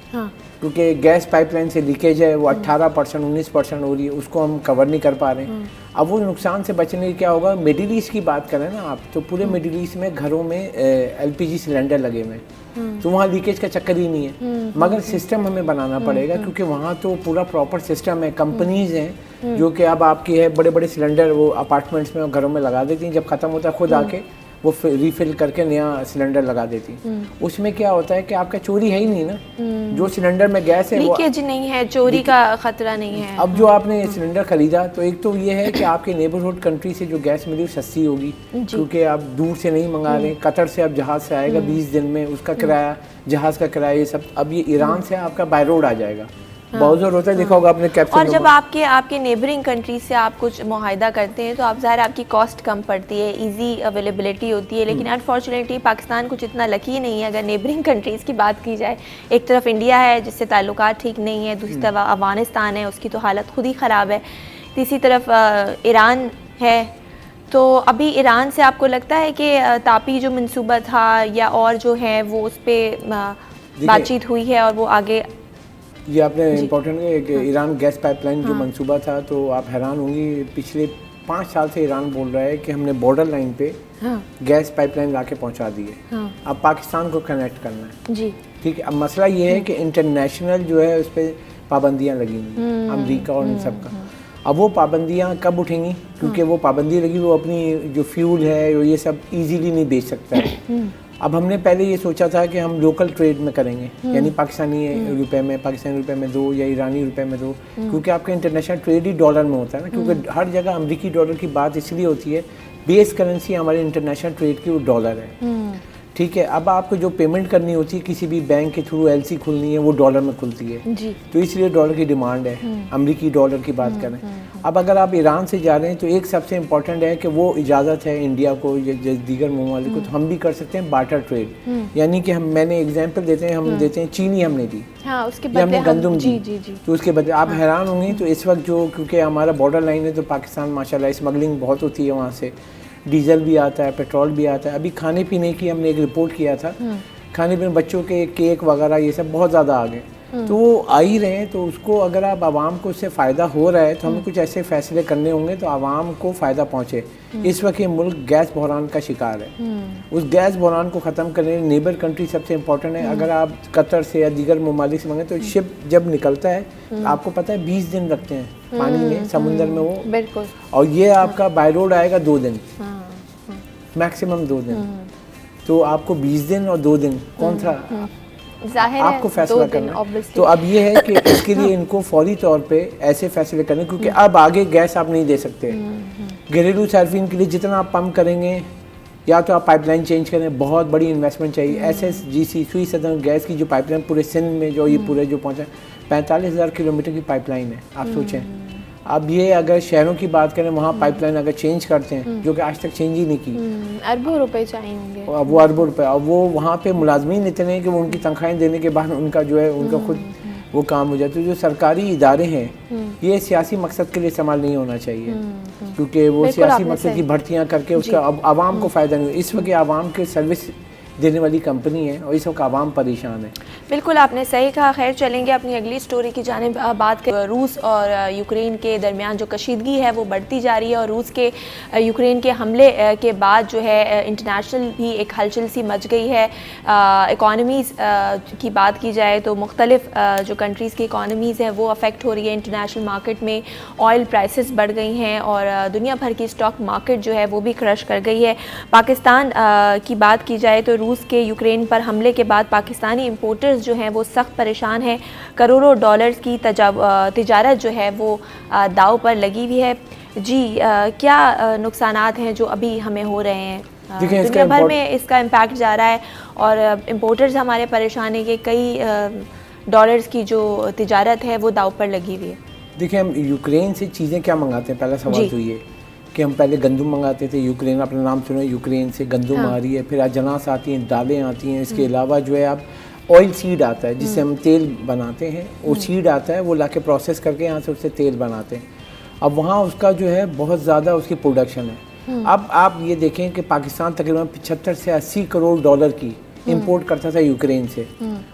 Speaker 2: کیونکہ گیس پائپ لائن سے لیکیج ہے, وہ 18% 19% ہو رہی ہے, اس کو ہم کور نہیں کر پا رہے ہیں. اب وہ نقصان سے بچنے کیا ہوگا, مڈل ایسٹ کی بات کریں نا آپ, تو پورے مڈل ایسٹ میں گھروں میں LPG سلنڈر لگے ہوئے ہیں, تو وہاں لیکیج کا چکر ہی نہیں ہے. مگر سسٹم ہمیں بنانا پڑے گا, کیونکہ وہاں تو پورا پراپر سسٹم ہے. کمپنیز ہیں جو کہ اب آپ کی ہے بڑے بڑے سلنڈر وہ اپارٹمنٹس میں اور گھروں میں لگا دیتی ہیں, جب ختم ہوتا ہے خود آ کے وہ ریفل کر کے نیا سلنڈر لگا دیتی. اس میں کیا ہوتا ہے کہ آپ کا چوری ہے ہی نہیں نا, جو سلنڈر میں گیس ہے
Speaker 1: لیکیج نہیں ہے, چوری کا خطرہ نہیں ہے.
Speaker 2: اب جو آپ نے سلنڈر خریدا تو ایک تو یہ ہے کہ آپ کے نیبرہڈ کنٹری سے جو گیس ملی وہ سستی ہوگی, کیونکہ آپ دور سے نہیں منگا رہے. قطر سے اب جہاز سے آئے گا 20 دن میں, اس کا کرایہ, جہاز کا کرایہ, یہ سب. اب یہ ایران سے آپ کا بائی روڈ آ جائے گا, بہت زور ہوتا ہے, دیکھا ہوگا آپ نے کیپسول.
Speaker 1: اور جب آپ کے نیبرنگ کنٹری سے آپ کچھ معاہدہ کرتے ہیں تو آپ ظاہر آپ کی کاسٹ کم پڑتی ہے, ایزی اویلیبلٹی ہوتی ہے. لیکن انفارچونیٹلی پاکستان کچھ اتنا لکی نہیں ہے اگر نیبرنگ کنٹریز کی بات کی جائے. ایک طرف انڈیا ہے جس سے تعلقات ٹھیک نہیں ہے, دوسری طرف افغانستان ہے, اس کی تو حالت خود ہی خراب ہے, تیسری طرف ایران ہے. تو ابھی ایران سے آپ کو لگتا ہے کہ تاپی جو منصوبہ تھا یا اور جو ہے وہ اس پہ بات چیت ہوئی ہے اور وہ آگے؟
Speaker 2: یہ آپ نے امپورٹنٹ ہے کہ ایران گیس پائپ لائن جو منصوبہ تھا, تو آپ حیران ہوں گی پچھلے 5 سال سے ایران بول رہا ہے کہ ہم نے بارڈر لائن پہ گیس پائپ لائن لا کے پہنچا دی ہے, اب پاکستان کو کنیکٹ کرنا ہے. جی ٹھیک ہے. اب مسئلہ یہ ہے کہ انٹرنیشنل جو ہے اس پہ پابندیاں لگی ہوئی ہیں, امریکہ اور ان سب کا. اب وہ پابندیاں کب اٹھیں گی؟ کیونکہ وہ پابندی لگی وہ اپنی جو فیول ہے یہ سب ایزیلی نہیں بیچ سکتا ہے. اب ہم نے پہلے یہ سوچا تھا کہ ہم لوکل ٹریڈ میں کریں گے, یعنی پاکستانی روپے میں دو یا ایرانی روپے میں دو, کیونکہ آپ کا انٹرنیشنل ٹریڈ ہی ڈالر میں ہوتا ہے نا, کیونکہ ہر جگہ امریکی ڈالر کی بات اس لیے ہوتی ہے, بیس کرنسی ہمارے انٹرنیشنل ٹریڈ کی وہ ڈالر ہے. ٹھیک ہے, اب آپ کو جو پیمنٹ کرنی ہوتی ہے کسی بھی بینک کے تھرو ایل سی کھلنی ہے وہ ڈالر میں کھلتی ہے, تو اس لیے ڈالر کی ڈیمانڈ ہے, امریکی ڈالر کی بات کریں. اب اگر آپ ایران سے جا رہے ہیں تو ایک سب سے امپورٹنٹ ہے کہ وہ اجازت ہے انڈیا کو یا دیگر ممالک کو, تو ہم بھی کر سکتے ہیں بارٹر ٹریڈ, یعنی کہ میں نے ایگزامپل دیتے ہیں, ہم دیتے ہیں چینی ہم نے دی, ہم نے گندم دی, تو اس کے بدلے آپ حیران ہوں گے. تو اس وقت جو کیونکہ ہمارا بارڈر لائن ہے تو پاکستان ماشاءاللہ اسمگلنگ بہت ہوتی ہے وہاں سے, ڈیزل بھی آتا ہے, پیٹرول بھی آتا ہے. ابھی کھانے پینے کی ہم نے ایک رپورٹ کیا تھا, کھانے پینے بچوں کے کیک وغیرہ یہ سب بہت زیادہ آ گئے, تو وہ آ ہی رہے ہیں. تو اس کو اگر آپ عوام کو اس سے فائدہ ہو رہا ہے تو ہمیں کچھ ایسے فیصلے کرنے ہوں گے تو عوام کو فائدہ پہنچے. اس وقت یہ ملک گیس بحران کا شکار ہے, اس گیس بحران کو ختم کرنے نیبر کنٹری سب سے امپورٹنٹ ہے. اگر آپ قطر سے یا دیگر ممالک سے منگیں تو شپ جب نکلتا ہے آپ کو پتہ ہے 20 دن رکھتے ہیں پانی میں, سمندر میں وہ, بالکل, اور یہ آپ کا بائی روڈ آئے گا 2 دن, میکسیمم 2 دن. تو آپ کو 20 دن اور 2 دن کون سا آپ کو فیصلہ کرنا ہے. تو اب یہ ہے کہ اس کے لیے ان کو فوری طور پہ ایسے فیصلے کرنے, کیونکہ اب آگے گیس آپ نہیں دے سکتے. گھریلو صارفین کے لیے جتنا آپ پمپ کریں گے یا تو آپ پائپ لائن چینج کریں, بہت بڑی انویسٹمنٹ چاہیے. ایس ایس جی سی سوئی سدرن گیس کی جو پائپ لائن پورے سندھ میں جو یہ پورے جو پہنچا 45,000 کلومیٹر کی پائپ لائن ہے, آپ سوچیں. اب یہ اگر شہروں کی بات کریں وہاں پائپ لائن اگر چینج کرتے ہیں, جو کہ آج تک چینج ہی نہیں کی,
Speaker 1: اربوں روپے چاہیے ہوں گے,
Speaker 2: وہ اربوں روپے. اب وہ وہاں پہ ملازمین اتنے ہیں کہ وہ ان کی تنخواہیں دینے کے بعد ان کا جو ہے ان کا خود وہ کام ہو جاتا ہے. جو سرکاری ادارے ہیں یہ سیاسی مقصد کے لیے استعمال نہیں ہونا چاہیے, کیونکہ وہ سیاسی مقصد کی بھرتیاں کر کے اس کا عوام کو فائدہ نہیں. اس وقت عوام کے سروس دینے والی کمپنی ہے اور اس وقت عوام پریشان ہے.
Speaker 1: بالکل آپ نے صحیح کہا. خیر چلیں گے اپنی اگلی سٹوری کی جانب. بات کریں روس اور یوکرین کے درمیان جو کشیدگی ہے وہ بڑھتی جا رہی ہے, اور روس کے یوکرین کے حملے کے بعد جو ہے انٹرنیشنل بھی ایک ہلچل سی مچ گئی ہے. اکانومیز کی بات کی جائے تو مختلف جو کنٹریز کی اکانومیز ہیں وہ افیکٹ ہو رہی ہے. انٹرنیشنل مارکیٹ میں آئل پرائسز بڑھ گئی ہیں اور دنیا بھر کی اسٹاک مارکیٹ جو ہے وہ بھی کرش کر گئی ہے. پاکستان کی بات کی جائے تو روس کے یوکرین پر حملے کے بعد پاکستانی امپورٹرز جو ہیں وہ سخت پریشان ہیں. کروڑوں ڈالرز کی تجارت جو ہے وہ داؤ پر لگی ہوئی ہے. جی کیا نقصانات ہیں جو ابھی ہمیں ہو رہے ہیں؟ دنیا بھر میں اس کا امپیکٹ جا رہا ہے اور امپورٹرز ہمارے پریشان ہیں کہ کئی ڈالرز کی جو تجارت ہے وہ داؤ پر لگی ہوئی ہے.
Speaker 2: دیکھیں ہم یوکرین سے چیزیں کیا منگاتے ہیں, پہلا سوال تو یہ کہ ہم پہلے گندم منگاتے تھے. یوکرین اپنا نام سنو, یوکرین سے گندم آ رہی ہے, پھر اجناس آتی ہیں, دالیں آتی ہیں. اس کے علاوہ جو ہے اب آئل سیڈ آتا ہے جس سے ہم تیل بناتے ہیں, وہ سیڈ آتا ہے, وہ لا کے پروسیس کر کے یہاں سے اس سے تیل بناتے ہیں. اب وہاں اس کا جو ہے بہت زیادہ اس کی پروڈکشن ہے. اب آپ یہ دیکھیں کہ پاکستان تقریباً 75 سے 80 کروڑ ڈالر کی امپورٹ کرتا تھا یوکرین سے,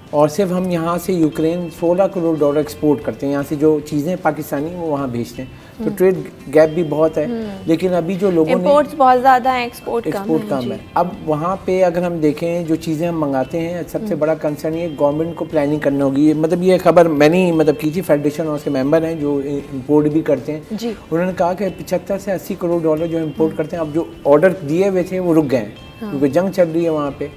Speaker 2: اور صرف ہم یہاں سے یوکرین 16 کروڑ ڈالر ایکسپورٹ کرتے ہیں. یہاں سے جو چیزیں پاکستانی وہ وہاں بھیجتے ہیں, تو ٹریڈ گیپ بھی بہت ہے. لیکن ابھی جو لوگوں نے
Speaker 1: امپورٹس بہت زیادہ ہیں, ایکسپورٹ
Speaker 2: کم ہے. اب وہاں پہ اگر ہم دیکھیں جو چیزیں ہم منگاتے ہیں, سب سے بڑا کنسرن یہ گورنمنٹ کو پلاننگ کرنا ہوگی. مطلب یہ خبر میں نے مطلب کی تھی, فیڈریشن اور اس کے ممبر ہیں جو امپورٹ بھی کرتے ہیں, انہوں نے کہا کہ 75 سے 80 کروڑ ڈالر جو امپورٹ کرتے ہیں, اب جو آرڈر دیے ہوئے تھے وہ رک گئے ہیں کیونکہ جنگ چل رہی ہے وہاں پہ.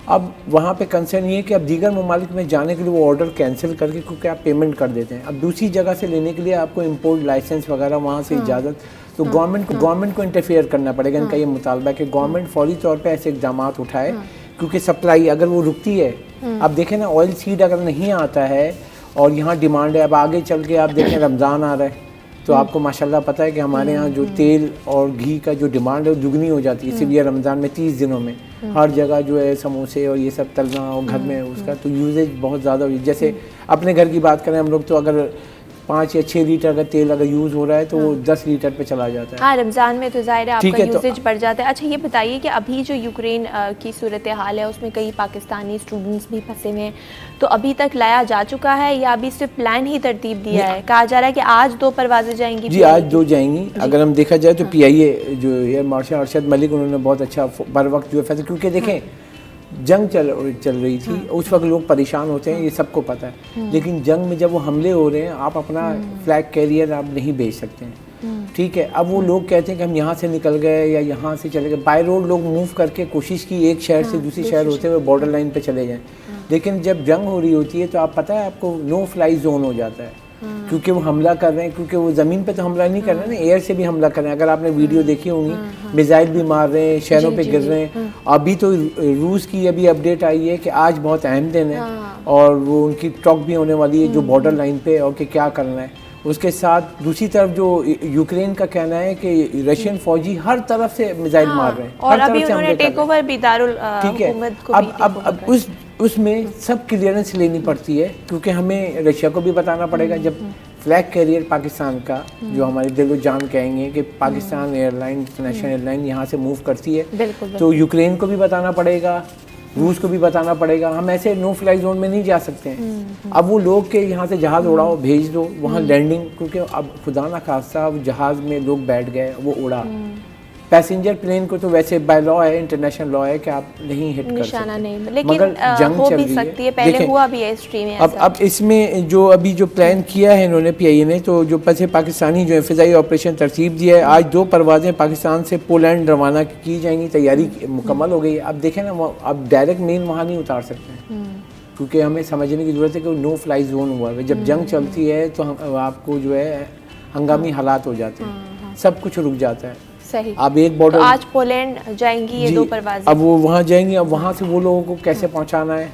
Speaker 2: اب وہاں پہ کنسرن یہ ہے کہ اب دیگر ممالک میں جانے کے لیے وہ آرڈر کینسل کر کے, کیونکہ آپ پیمنٹ کر دیتے ہیں, اب دوسری جگہ سے لینے کے لیے آپ کو امپورٹ لائسنس وغیرہ وہاں سے اجازت, تو گورنمنٹ کو انٹرفیئر کرنا پڑے گا. ان کا یہ مطالبہ ہے کہ گورنمنٹ فوری طور پہ ایسے اقدامات اٹھائے, کیونکہ سپلائی اگر وہ رکتی ہے, اب دیکھیں نا آئل سیڈ اگر نہیں آتا ہے اور یہاں ڈیمانڈ ہے, اب آگے چل کے آپ دیکھیں رمضان آ رہا ہے تو آپ کو ماشاءاللہ پتہ ہے کہ ہمارے یہاں جو تیل اور گھی کا جو ڈیمانڈ ہے وہ دگنی ہو جاتی ہے صرف یہ رمضان میں. 30 دنوں میں ہر جگہ جو ہے سموسے اور یہ سب تلنا, اور گھر میں اس کا تو یوزیج بہت زیادہ ہوئی. جیسے اپنے گھر کی بات کریں ہم لوگ, تو اگر 5 یا 6 لیٹر اگر تیل اگر یوز ہو رہا ہے تو وہ 10 لیٹر پہ چلا جاتا ہے.
Speaker 1: ہاں رمضان میں تو ظاہر ہے آپ کا یوزیج بڑھ جاتا ہے. اچھا یہ بتائیے کہ ابھی جو یوکرین کی صورتحال ہے اس میں کئی پاکستانی اسٹوڈنٹس بھی پھنسے ہوئے ہیں, تو ابھی تک لایا جا چکا ہے یا ابھی صرف پلان ہی ترتیب دیا ہے؟ کہا جا رہا ہے کہ آج 2 پروازیں جائیں گی.
Speaker 2: جی آج 2 جائیں گی. اگر ہم دیکھا جائے تو پی آئی اے جو ایئر مارشل ارشد ملک, انہوں نے بہت اچھا بر وقت جو ہے فیصلہ, کیونکہ دیکھیں جنگ چل رہی تھی اس وقت لوگ پریشان ہوتے ہیں، یہ سب کو پتہ ہے، لیکن جنگ میں جب وہ حملے ہو رہے ہیں آپ اپنا فلیگ کیریئر آپ نہیں بھیج سکتے ہیں، ٹھیک ہے. اب وہ لوگ کہتے ہیں کہ ہم یہاں سے نکل گئے یا یہاں سے چلے گئے، بائی روڈ لوگ موو کر کے کوشش کی ایک شہر سے دوسری شہر ہوتے ہوئے بارڈر لائن پہ چلے جائیں، لیکن جب جنگ ہو رہی ہوتی ہے تو آپ پتہ ہے آپ کو نو فلائی زون ہو جاتا ہے، کیونکہ وہ حملہ کر رہے ہیں، کیونکہ وہ زمین پہ تو حملہ نہیں کر رہے ہیں نا، ایئر سے بھی حملہ کر رہے ہیں. اگر آپ نے ویڈیو دیکھی ہوں گی میزائل بھی مار رہے ہیں، شہروں پہ گر رہے ہیں. ابھی تو روس کی ابھی اپڈیٹ آئی ہے کہ آج بہت اہم دن ہے اور وہ ان کی ٹاک بھی ہونے والی ہے جو بارڈر لائن پہ، اور کہ کیا کرنا ہے. اس کے ساتھ دوسری طرف جو یوکرین کا کہنا ہے کہ رشین فوجی ہر طرف سے میزائل مار رہے ہیں،
Speaker 1: اور ابھی انہوں نے ٹیک اوور بھی دارالحکومت کو بھی.
Speaker 2: اب اس میں سب کلیئرنس لینی پڑتی ہے، کیونکہ ہمیں رشیا کو بھی بتانا پڑے گا. جب فلیگ کیریئر پاکستان کا جو ہماری دل و جان کہیں گے کہ Pakistan airline international airline یہاں سے موو کرتی ہے، تو یوکرین کو بھی بتانا پڑے گا، روس کو بھی بتانا پڑے گا. ہم ایسے نو فلائی زون میں نہیں جا سکتے ہیں. اب وہ لوگ کہ یہاں سے جہاز اڑاؤ بھیج دو وہاں لینڈنگ، کیونکہ اب خدا نہ خواستہ جہاز میں لوگ بیٹھ گئے وہ اڑا. پیسنجر پلین کو تو ویسے بائی لا ہے، انٹرنیشنل لا ہے کہ آپ نہیں ہٹ کر
Speaker 1: نشانہ
Speaker 2: سکتے،
Speaker 1: نہیں، لیکن
Speaker 2: مگر جنگ
Speaker 1: ہو
Speaker 2: چل
Speaker 1: بھی
Speaker 2: رہی
Speaker 1: سکتی ہے. پہلے ہوا بھی ہے ہسٹری میں.
Speaker 2: اب اس میں جو ابھی جو پلان کیا ہے انہوں نے پی آئی اے نے، تو جو پس پاکستانی جو فضائی آپریشن ترتیب دیا ہے، آج 2 پروازیں پاکستان سے پولینڈ روانہ کی جائیں گی، تیاری مکمل ہو گئی ہے. اب دیکھیں نا اب ڈائریکٹ مین وہاں نہیں اتار سکتے ہیں، کیونکہ ہمیں سمجھنے کی ضرورت ہے کہ نو فلائی زون ہوا ہے. جب جنگ چلتی ہے تو آپ کو جو ہے ہنگامی حالات ہو جاتے ہیں، سب کچھ رک جاتا ہے.
Speaker 1: صحیح.
Speaker 2: اب ایک بارڈر
Speaker 1: آج پولینڈ جائیں گی یہ 2 پروازیں،
Speaker 2: اب وہ وہاں جائیں گی. اب وہاں سے وہ لوگوں کو کیسے پہنچانا ہے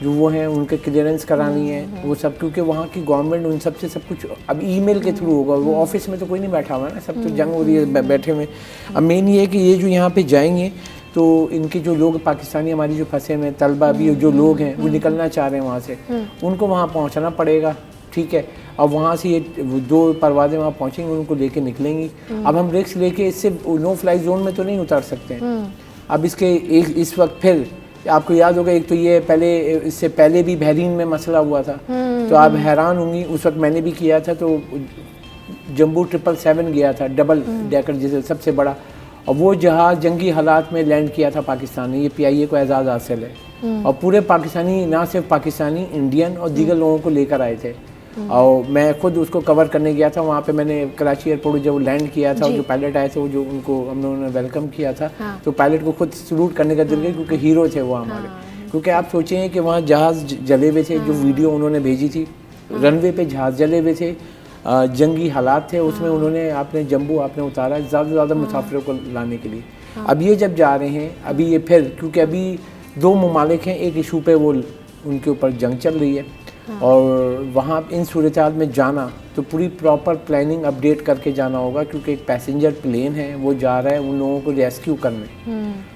Speaker 2: جو وہ ہیں، ان کے کلیئرنس کرانی ہے وہ سب، کیونکہ وہاں کی گورنمنٹ ان سب سے سب کچھ اب ای میل کے تھرو ہوگا. وہ آفس میں تو کوئی نہیں بیٹھا ہوا ہے نا، سب تو جنگ ہو رہی ہے بیٹھے ہوئے. اب مین یہ ہے کہ یہ جو یہاں پہ جائیں گے تو ان کے جو لوگ پاکستانی ہماری جو پھنسے ہوئے طلبہ بھی جو لوگ ہیں وہ نکلنا چاہ رہے ہیں وہاں سے، ان کو وہاں پہنچانا پڑے گا، ٹھیک ہے. اب وہاں سے یہ 2 پروازیں وہاں پہنچیں گے، ان کو لے کے نکلیں گی. اب ہم رسک لے کے اس سے نو فلائی زون میں تو نہیں اتر سکتے ہیں. اب اس کے اس وقت پھر آپ کو یاد ہوگا ایک تو یہ پہلے اس سے پہلے بھی بحرین میں مسئلہ ہوا تھا، تو آپ حیران ہوں گی. اس وقت میں نے بھی کیا تھا، تو جمبو 777 گیا تھا، ڈبل ڈیکر جسے سب سے بڑا، اور وہ جہاز جنگی حالات میں لینڈ کیا تھا پاکستان نے. یہ پی آئی اے کو اعزاز حاصل ہے، اور پورے پاکستانی، نہ صرف پاکستانی، انڈین اور دیگر لوگوں کو لے کر آئے تھے. اور میں خود اس کو کور کرنے گیا تھا وہاں پہ. میں نے کراچی ایئرپورٹ جب لینڈ کیا تھا، جو پائلٹ آئے تھے وہ جو ان کو ہم لوگوں نے ویلکم کیا تھا، تو پائلٹ کو خود سلوٹ کرنے کا دل گیا، کیونکہ ہیرو تھے وہ ہمارے. کیونکہ آپ سوچیں کہ وہاں جہاز جلے ہوئے تھے، جو ویڈیو انہوں نے بھیجی تھی، رن وے پہ جہاز جلے ہوئے تھے، جنگی حالات تھے اس میں. انہوں نے اپنے جمبو آپ نے اتارا زیادہ سے زیادہ مسافروں کو لانے کے لیے. اب یہ جب جا رہے ہیں ابھی یہ پھر، کیونکہ ابھی 2 ممالک ہیں، ایک ایشو پہ وہ ان کے اوپر جنگ چل رہی ہے، اور وہاں ان صورتحال میں جانا تو پوری پراپر پلاننگ اپڈیٹ کر کے جانا ہوگا، کیونکہ ایک پیسنجر پلین ہے وہ جا رہا ہے ان لوگوں کو ریسکیو کرنے.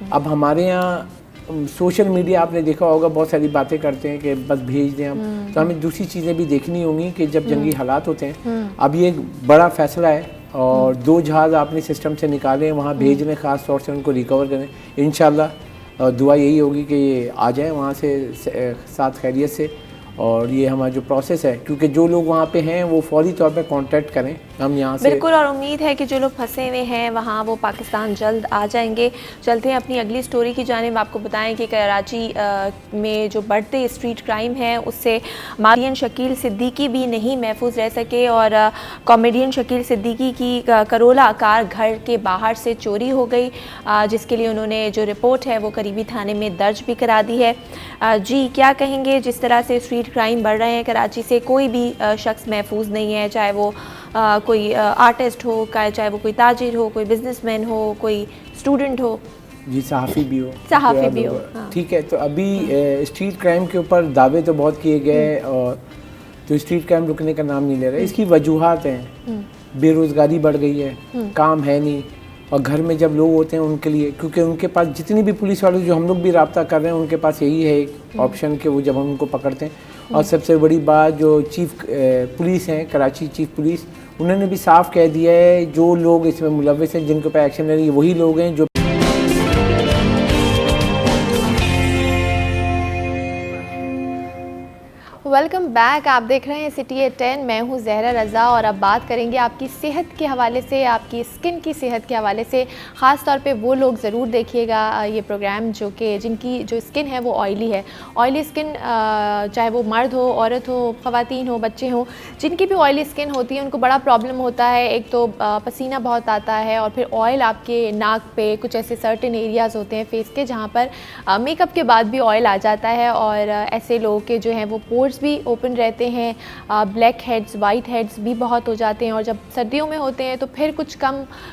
Speaker 2: اب ہمارے یہاں سوشل میڈیا آپ نے دیکھا ہوگا بہت ساری باتیں کرتے ہیں کہ بس بھیج دیں ہم، تو ہمیں دوسری چیزیں بھی دیکھنی ہوں گی کہ جب جنگی حالات ہوتے ہیں. اب یہ ایک بڑا فیصلہ ہے، اور 2 جہاز آپ نے سسٹم سے نکالیں وہاں بھیج لیں، خاص طور سے ان کو ریکور کریں. انشاءاللہ دعا یہی ہوگی کہ یہ آ جائیں وہاں سے ساتھ خیریت سے. اور یہ ہمارا جو پروسیس ہے، کیونکہ جو لوگ وہاں پہ ہیں وہ فوری طور پہ کانٹیکٹ کریں ہم یہاں سے.
Speaker 1: بالکل، اور امید ہے کہ جو لوگ پھنسے ہوئے ہیں وہاں وہ پاکستان جلد آ جائیں گے. چلتے ہیں اپنی اگلی سٹوری کی جانب. آپ کو بتائیں کہ کراچی میں جو بڑھتے اسٹریٹ کرائم ہیں اس سے کامیڈین شکیل صدیقی بھی نہیں محفوظ رہ سکے، اور کامیڈین شکیل صدیقی کی کرولا کار گھر کے باہر سے چوری ہو گئی، جس کے لیے انہوں نے جو رپورٹ ہے وہ قریبی تھانے میں درج بھی کرا دی ہے. جی کیا کہیں گے؟ جس طرح سے اسٹریٹ کرائم بڑھ رہے ہیں کراچی سے، کوئی بھی شخص محفوظ نہیں ہے، چاہے وہ کوئی آرٹسٹ ہو، چاہے وہ کوئی تاجر ہو، کوئی بزنس مین ہو، کوئی اسٹوڈنٹ ہو،
Speaker 2: جی صحافی بھی ہو،
Speaker 1: صحافی بھی ہو.
Speaker 2: ٹھیک ہے. تو ابھی اسٹریٹ کرائم کے اوپر دعوے تو بہت کیے گئے، اور تو اسٹریٹ کرائم رکنے کا نام نہیں لے رہا. اس کی وجوہات ہیں، بے روزگاری بڑھ گئی ہے، کام ہے نہیں، اور گھر میں جب لوگ ہوتے ہیں ان کے لیے، کیونکہ ان کے پاس جتنی بھی پولیس والے جو ہم لوگ بھی رابطہ کر رہے ہیں ان کے پاس یہی ہے ایک آپشن کہ وہ جب ہم ان کو پکڑتے ہیں. اور سب سے بڑی بات جو چیف پولیس ہیں، کراچی چیف پولیس، انہوں نے بھی صاف کہہ دیا ہے جو لوگ اس میں ملوث ہیں، جن کے اوپر ایکشن لے رہے ہیں، وہی لوگ ہیں جو
Speaker 1: ویلکم بیک. آپ دیکھ رہے ہیں سٹی ایٹ 10. میں ہوں زہرا رضا اور اب بات کریں گے آپ کی صحت کے حوالے سے, آپ کی اسکن کی صحت کے حوالے سے. خاص طور پہ وہ لوگ ضرور دیکھیے گا یہ پروگرام جن کی جو اسکن ہے وہ آئلی ہے. آئلی اسکن چاہے وہ مرد ہو, عورت ہو, خواتین ہو, بچے ہوں, جن کی بھی آئلی اسکن ہوتی ہے ان کو بڑا پرابلم ہوتا ہے. ایک تو پسینہ بہت آتا ہے اور پھر آئل آپ کے ناک پہ, کچھ ایسے سرٹن ایریاز ہوتے ہیں فیس کے جہاں پر میک اپ کے بعد بھی آئل آ جاتا ہے, اور ایسے لوگوں کے جو ہیں وہ پورس بھی اوپن رہتے ہیں. بلیک ہیڈز, وائٹ ہیڈز بھی بہت ہو جاتے ہیں, اور جب سردیوں میں ہوتے ہیں تو پھر کچھ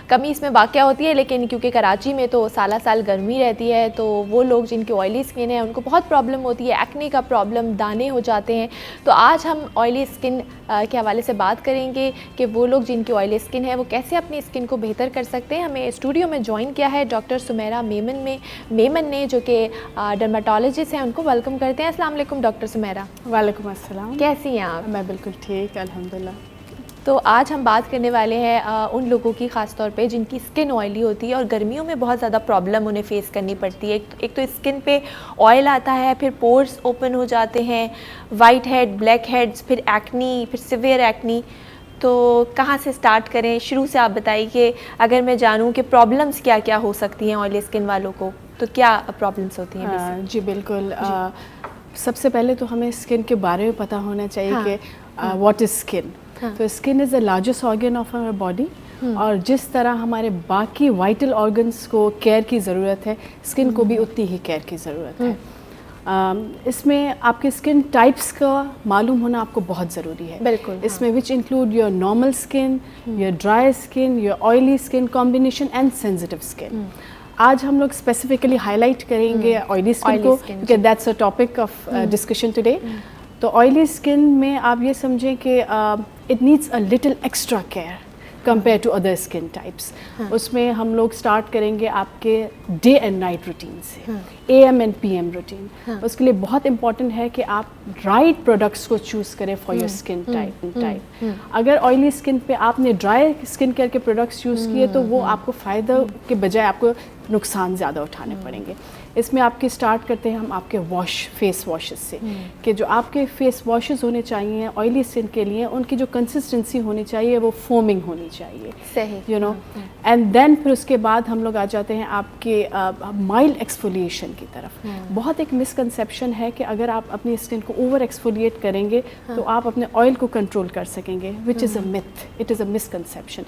Speaker 1: کمی اس میں واقع ہوتی ہے. لیکن کیونکہ کراچی میں تو سالہ سال گرمی رہتی ہے تو وہ لوگ جن کی آئلی اسکن ہے ان کو بہت پرابلم ہوتی ہے, ایکنے کا پرابلم, دانے ہو جاتے ہیں. تو آج ہم آئلی اسکن کے حوالے سے بات کریں گے کہ وہ لوگ جن کی آئلی اسکن ہے وہ کیسے اپنی اسکن کو بہتر کر سکتے ہیں. ہمیں اسٹوڈیو میں جوائن کیا ہے ڈاکٹر سمیرہ میمن نے, جو کہ ڈرماٹولوجسٹ ہیں. ان کو ویلکم کرتے ہیں. السلام علیکم ڈاکٹر سمیرہ.
Speaker 3: وعلیکم السلام.
Speaker 1: کیسی ہیں آپ؟
Speaker 3: میں بالکل ٹھیک, الحمدللہ.
Speaker 1: تو آج ہم بات کرنے والے ہیں ان لوگوں کی خاص طور پہ جن کی اسکن آئلی ہوتی ہے اور گرمیوں میں بہت زیادہ پرابلم انہیں فیس کرنی پڑتی ہے. ایک تو اسکن پہ آئل آتا ہے, پھر پورس اوپن ہو جاتے ہیں, وائٹ ہیڈ, بلیک ہیڈز, پھر ایکنی, پھر سیویئر ایکنی. تو کہاں سے سٹارٹ کریں؟ شروع سے آپ بتائیے کہ اگر میں جانوں کہ پرابلمس کیا کیا ہو سکتی ہیں آئلی اسکن والوں کو, تو کیا پرابلمس ہوتی ہیں؟
Speaker 3: جی بالکل. سب سے پہلے تو ہمیں اسکن کے بارے میں پتہ ہونا چاہیے کہ واٹ از اسکن. تو skin is the largest organ of our body, اور جس طرح ہمارے باقی وائٹل آرگنس کو کیئر کی ضرورت ہے, اسکن کو بھی اتنی ہی کیئر کی ضرورت ہے. اس میں آپ کے اسکن ٹائپس کا معلوم ہونا آپ کو بہت ضروری ہے.
Speaker 1: بالکل.
Speaker 3: اس میں which include your normal skin, your dry skin, your oily skin combination and sensitive skin. آج ہم لوگ اسپیسیفکلی ہائی لائٹ کریں گے آئلی اسکن کو, کیونکہ that's a topic of discussion today. تو آئلی اسکن میں آپ یہ سمجھیں کہ it needs a little extra care compare to other skin types. اس میں ہم لوگ اسٹارٹ کریں گے آپ کے ڈے اینڈ نائٹ روٹین سے, A M and P M routine. اس کے لیے بہت امپورٹنٹ ہے کہ آپ رائٹ پروڈکٹس کو چوز کریں فار یور اسکن ٹائپ. اگر آئلی اسکن پہ آپ نے ڈرائی اسکن کیئر کے پروڈکٹس یوز کیے تو وہ آپ کو فائدہ کے بجائے آپ کو نقصان زیادہ اٹھانے پڑیں گے. اس میں آپ کے اسٹارٹ کرتے ہیں ہم آپ کے فیس واشز سے, کہ جو آپ کے فیس واشز ہونے چاہیے آئلی اسکن کے لیے, ان کی جو کنسسٹنسی ہونی چاہیے وہ فومنگ ہونی چاہیے.
Speaker 1: صحیح.
Speaker 3: یو نو, اینڈ دین پھر اس کے بعد ہم لوگ آ جاتے ہیں آپ کے مائلڈ ایکسفولیشن کی طرف. بہت ایک مسکنسیپشن ہے کہ اگر آپ اپنی اسکن کو اوور ایکسفولیٹ کریں گے تو آپ اپنے آئل کو کنٹرول کر سکیں گے, وچ از اے myth, it is a misconception.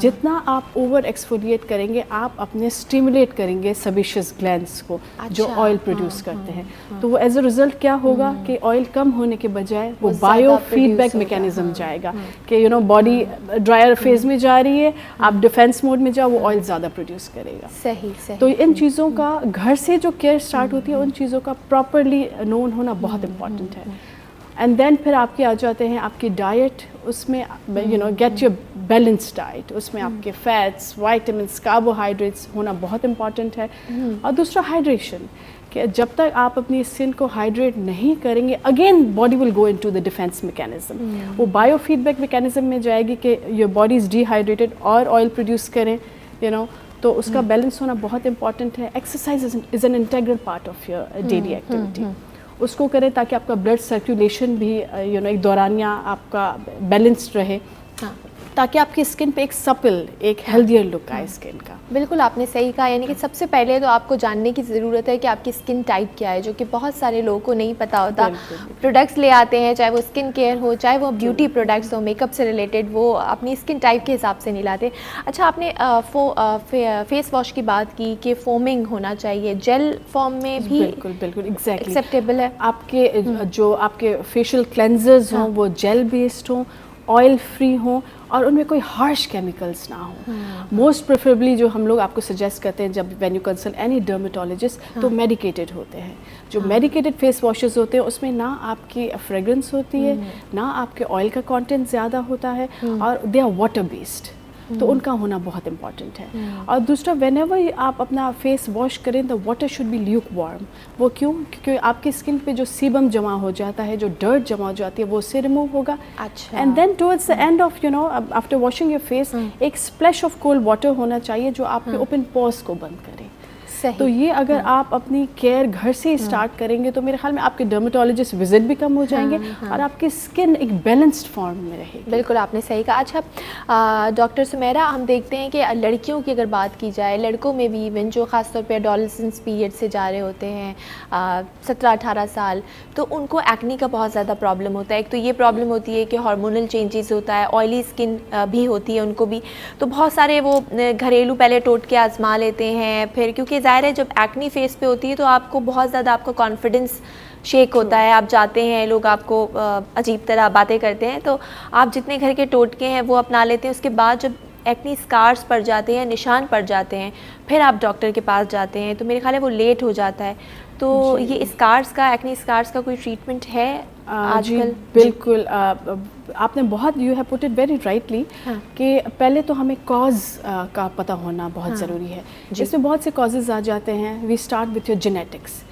Speaker 3: جتنا آپ اوور ایکسفولیٹ کریں گے آپ اپنے اسٹیمولیٹ کریں گے سیبیشس گلینڈس کو جو آئل پروڈیوس کرتے ہیں. تو وہ ایز اے ریزلٹ کیا ہوگا کہ آئل کم ہونے کے بجائے وہ بایو فیڈ بیک میکینزم جائے گا, کہ you know body dryer phase میں جا رہی ہے, آپ ڈیفینس موڈ میں جاؤ, وہ آئل زیادہ پروڈیوس کرے گا.
Speaker 1: صحیح.
Speaker 3: تو ان چیزوں کا گھر سے جو کیئر اسٹارٹ ہوتی ہے ان چیزوں کا پراپرلی نون ہونا بہت امپورٹنٹ ہے. اینڈ دین پھر آپ کے آ جاتے ہیں آپ کی ڈائٹ. اس میں you know get your balance diet. اس میں آپ کے فیٹس, وائٹامنس, کاربوہائیڈریٹس ہونا بہت امپورٹنٹ ہے. اور دوسرا ہائیڈریشن, کہ جب تک آپ اپنی اسکن کو ہائیڈریٹ نہیں کریں گے again body will go into the defence mechanism. وہ بایو فیڈ بیک میکینزم میں جائے گی کہ your body is dehydrated اور آئل پروڈیوس کریں, یو نو. تو اس کا بیلنس ہونا بہت امپورٹنٹ ہے. Exercise is an integral part of your daily activity. اس کو کریں تاکہ آپ کا بلڈ سرکولیشن بھی یو نو ایک دورانیہ آپ کا بیلنسڈ رہے, تاکہ آپ کی اسکن پہ ایک سپل, ایک ہیلدیئر لک آئے اسکن کا.
Speaker 1: بالکل آپ نے صحیح کہا. یعنی کہ سب سے پہلے تو آپ کو جاننے کی ضرورت ہے کہ آپ کی اسکن ٹائپ کیا ہے, جو کہ بہت سارے لوگوں کو نہیں پتہ ہوتا. پروڈکٹس لے آتے ہیں, چاہے وہ اسکن کیئر ہو, چاہے وہ بیوٹی پروڈکٹس ہو, میک اپ سے ریلیٹڈ, وہ اپنی اسکن ٹائپ کے حساب سے نہیں لاتے. اچھا, آپ نے فیس واش کی بات کی کہ فومنگ ہونا چاہیے, جیل فارم میں بھی
Speaker 3: بالکل ایگزیکٹلی
Speaker 1: ایکسیپٹیبل ہے.
Speaker 3: آپ کے جو آپ کے فیشیل کلینزرز ہوں وہ جیل بیسڈ ہوں, آئل فری ہوں, اور ان میں کوئی ہارش کیمیکلز نہ ہوں. موسٹ پریفریبلی جو ہم لوگ آپ کو سجیسٹ کرتے ہیں جب وین یو کنسلٹ اینی ڈرمیٹولوجسٹ, تو میڈیکیٹڈ ہوتے ہیں. جو میڈیکیٹڈ فیس واشز ہوتے ہیں اس میں نہ آپ کی فریگرنس ہوتی ہے, نہ آپ کے آئل کا کانٹینٹ زیادہ ہوتا ہے, اور دے آر واٹر بیسڈ. تو ان کا ہونا بہت امپورٹنٹ ہے. اور دوسرا, وین ایور آپ اپنا فیس واش کریں the water should be lukewarm. وہ کیوں؟ کیونکہ آپ کی اسکن پہ جو سیبم جمع ہو جاتا ہے, جو ڈرٹ جمع ہو جاتی ہے, وہ اس سے ریموو ہوگا. And then towards the end of you know after washing your face ایک اسپلیش آف کولڈ واٹر ہونا چاہیے جو آپ کے اوپن پورس کو بند کرے. تو یہ اگر آپ اپنی کیئر گھر سے ہی اسٹارٹ کریں گے تو میرے خیال میں آپ کے ڈرمیٹولوجسٹ وزٹ بھی کم ہو جائیں گے اور آپ کی اسکن ایک بیلنسڈ فارم میں رہے گی.
Speaker 1: بالکل آپ نے صحیح کہا. اچھا ڈاکٹر سمیرہ، ہم دیکھتے ہیں کہ لڑکیوں کی اگر بات کی جائے، لڑکوں میں بھی ایون جو خاص طور پہ ایڈولسنس پیریڈ سے جا رہے ہوتے ہیں 17-18 سال، تو ان کو ایکنی کا بہت زیادہ پرابلم ہوتا ہے. ایک تو یہ پرابلم ہوتی ہے کہ ہارمونل چینجز ہوتا ہے، آئلی اسکن بھی ہوتی ہے ان کو بھی، تو بہت سارے وہ گھریلو پہلے ٹوٹکے آزما لیتے ہیں. پھر کیونکہ ظاہر ہے جب ایکنی فیس پہ ہوتی ہے تو آپ کو بہت زیادہ آپ کا کانفیڈنس شیک ہوتا ہے، آپ جاتے ہیں، لوگ آپ کو عجیب طرح باتیں کرتے ہیں، تو آپ جتنے گھر کے ٹوٹکے ہیں وہ اپنا لیتے ہیں. اس کے بعد جب ایکنی اسکارس پڑ جاتے ہیں، نشان پڑ جاتے ہیں، پھر آپ ڈاکٹر کے پاس جاتے ہیں تو میرے خیال ہے وہ لیٹ ہو جاتا ہے. تو یہ اسکارس کا، ایکنی اسکارس کا کوئی ٹریٹمنٹ ہے آج کل؟
Speaker 3: بالکل، آپ نے بہت you have put it very rightly کہ پہلے تو ہمیں کاز کا پتہ ہونا بہت ضروری ہے. اس میں بہت سے کازز آ جاتے ہیں. We start with your genetics.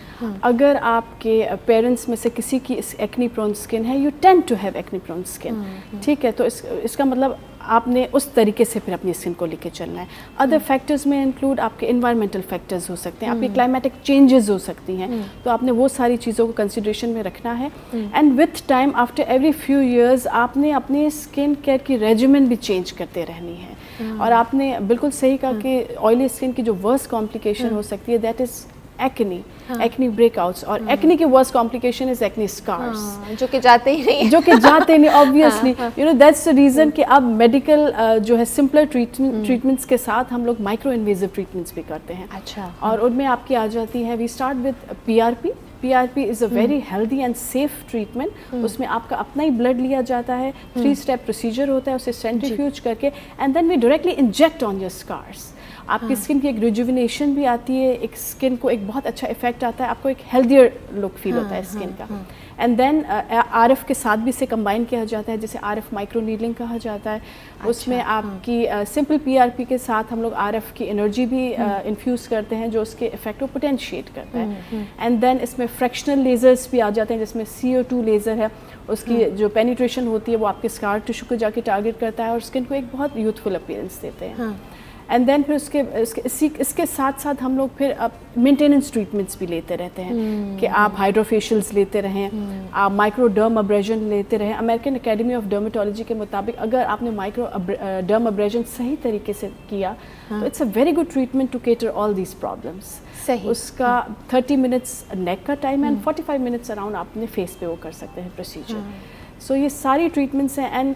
Speaker 3: اگر آپ کے پیرنٹس میں سے کسی کی ایکنی پرون اسکن ہے، you tend to have acne prone skin, ٹھیک ہے، تو اس کا مطلب آپ نے اس طریقے سے پھر اپنی اسکن کو لے کے چلنا ہے. ادر فیکٹرز میں انکلوڈ آپ کے انوائرمنٹل فیکٹرز ہو سکتے ہیں، آپ کی کلائمیٹک چینجز ہو سکتی ہیں، تو آپ نے وہ ساری چیزوں کو کنسیڈریشن میں رکھنا ہے. And with time after every few years آپ نے اپنی اسکن کیئر کی ریجیمن بھی چینج کرتے رہنی ہے. اور آپ نے بالکل صحیح کہا کہ آئلی اسکن کی جو ورسٹ کمپلیکیشن ہو سکتی ہے that is acne break outs. اور ایکنی کی ورسٹ کمپلیکیشن از ایکنی اسکارس،
Speaker 1: جو کہ جاتے ہی نہیں،
Speaker 3: obviously you know that's the reason کہ اب میڈیکل جو ہے سمپلر ٹریٹمنٹس کے ساتھ ہم لوگ مائکرو انویزو ٹریٹمنٹس بھی کرتے ہیں.
Speaker 1: اچھا، اور
Speaker 3: ان میں آپ کی آ جاتی ہے، we start with PRP. PRP is a very healthy and safe treatment. اس میں آپ کا اپنا ہی بلڈ لیا جاتا ہے، 3 اسٹیپ پروسیجر ہوتا ہے، اسے سینٹریفیوج کر کے and then we directly inject on your scars. آپ کی اسکن کی ایک ریجوینیشن بھی آتی ہے، ایک اسکن کو ایک بہت اچھا افیکٹ آتا ہے، آپ کو ایک ہیلدیئر لک فیل ہوتا ہے اسکن کا. اینڈ دین RF کے ساتھ بھی اسے کمبائن کیا جاتا ہے، جسے RF مائکرو نیڈلنگ کہا جاتا ہے. اس میں آپ کی سمپل PRP کے ساتھ ہم لوگ RF کی انرجی بھی انفیوز کرتے ہیں جو اس کے افیکٹ کو پوٹینشیٹ کرتا ہے. اینڈ دین اس میں فریکشنل لیزرس بھی آ جاتے ہیں، جس میں CO2 لیزر ہے، اس کی جو پینیٹریشن ہوتی ہے وہ آپ کے اسکار ٹیشو کو جا کے ٹارگیٹ کرتا ہے اور اسکن کو ایک بہت یوتھفل اپیئرنس دیتے ہیں. اینڈ دین پھر اس کے ساتھ ساتھ ہم لوگ پھر مینٹیننس ٹریٹمنٹس بھی لیتے رہتے ہیں کہ آپ ہائیڈروفیشلز لیتے رہیں، آپ مائکرو ڈرم ابریجن لیتے رہیں. امریکن اکیڈمی آف ڈرمیٹولوجی کے مطابق اگر آپ نے مائکرو ڈرم ابریجن صحیح طریقے سے کیا تو it's a very good treatment to cater all these problems.
Speaker 1: صحیح.
Speaker 3: اس کا 30 منٹس نیک کا ٹائم ہے اینڈ 45 منٹس اراؤنڈ آپ اپنے فیس پہ وہ کر سکتے ہیں پروسیجر. سو یہ ساری ٹریٹمنٹس ہیں. اینڈ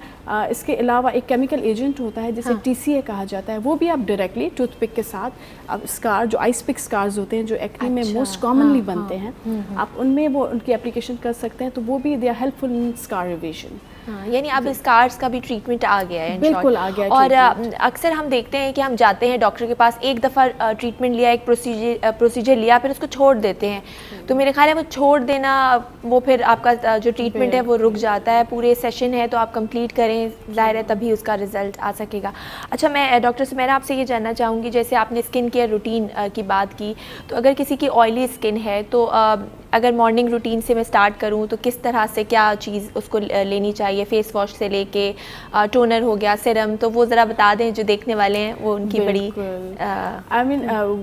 Speaker 3: اس کے علاوہ ایک کیمیکل ایجنٹ ہوتا ہے جسے TCA کہا جاتا ہے، وہ بھی آپ ڈائریکٹلی ٹوتھ پک کے ساتھ اسکار، جو آئس پک اسکارز ہوتے ہیں جو ایکنی میں موسٹ کامنلی بنتے ہیں، آپ ان میں وہ ان کی اپلیکیشن کر سکتے ہیں، تو وہ بھی they are helpful in scar revision.
Speaker 1: یعنی اب اسکارس کا بھی ٹریٹمنٹ آ گیا ہے.
Speaker 3: بالکل آ گیا.
Speaker 1: اور اکثر ہم دیکھتے ہیں کہ ہم جاتے ہیں ڈاکٹر کے پاس، ایک دفعہ ٹریٹمنٹ لیا، ایک پروسیجر لیا، پھر اس کو چھوڑ دیتے ہیں. تو میرے خیال ہے وہ چھوڑ دینا، وہ پھر آپ کا جو ٹریٹمنٹ ہے وہ رک جاتا ہے. پورے سیشن ہے تو آپ کمپلیٹ کریں، ظاہر ہے تبھی اس کا رزلٹ آ سکے گا. اچھا، میں ڈاکٹر سمیرہ آپ سے یہ جاننا چاہوں گی، جیسے آپ نے اسکن کیئر روٹین کی بات کی، تو اگر کسی کی آئلی اسکن ہے تو اگر مارننگ روٹین سے میں اسٹارٹ کروں تو کس طرح سے کیا چیز اس کو لینی چاہیے؟ فیس واش سے لے کے ٹونر ہو گیا، سیرم، تو وہ ذرا بتا دیں جو دیکھنے والے ہیں وہ ان کی بڑی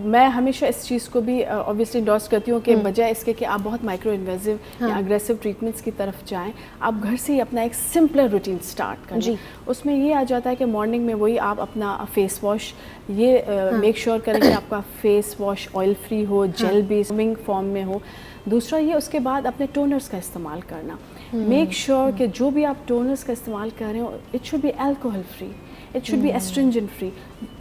Speaker 3: میں ہمیشہ اس چیز کو بھی اوبیسلی انڈورس کرتی ہوں کہ بجائے اس کے کہ آپ بہت مائکرو انویزو یا اگریسو ٹریٹمنٹس کی طرف جائیں، آپ گھر سے ہی اپنا ایک سمپلر روٹین اسٹارٹ کریں. اس میں یہ آ جاتا ہے کہ مارننگ میں وہی آپ اپنا فیس واش یہ میک شیور کریں کہ آپ کا فیس واش آئل فری ہو، جیل بیس فارم میں ہو. دوسرا یہ اس کے بعد اپنے ٹونرز کا استعمال کرنا. میک شیور کہ جو بھی آپ ٹونرز کا استعمال کر رہے ہو it should be alcohol free, it should be astringent free.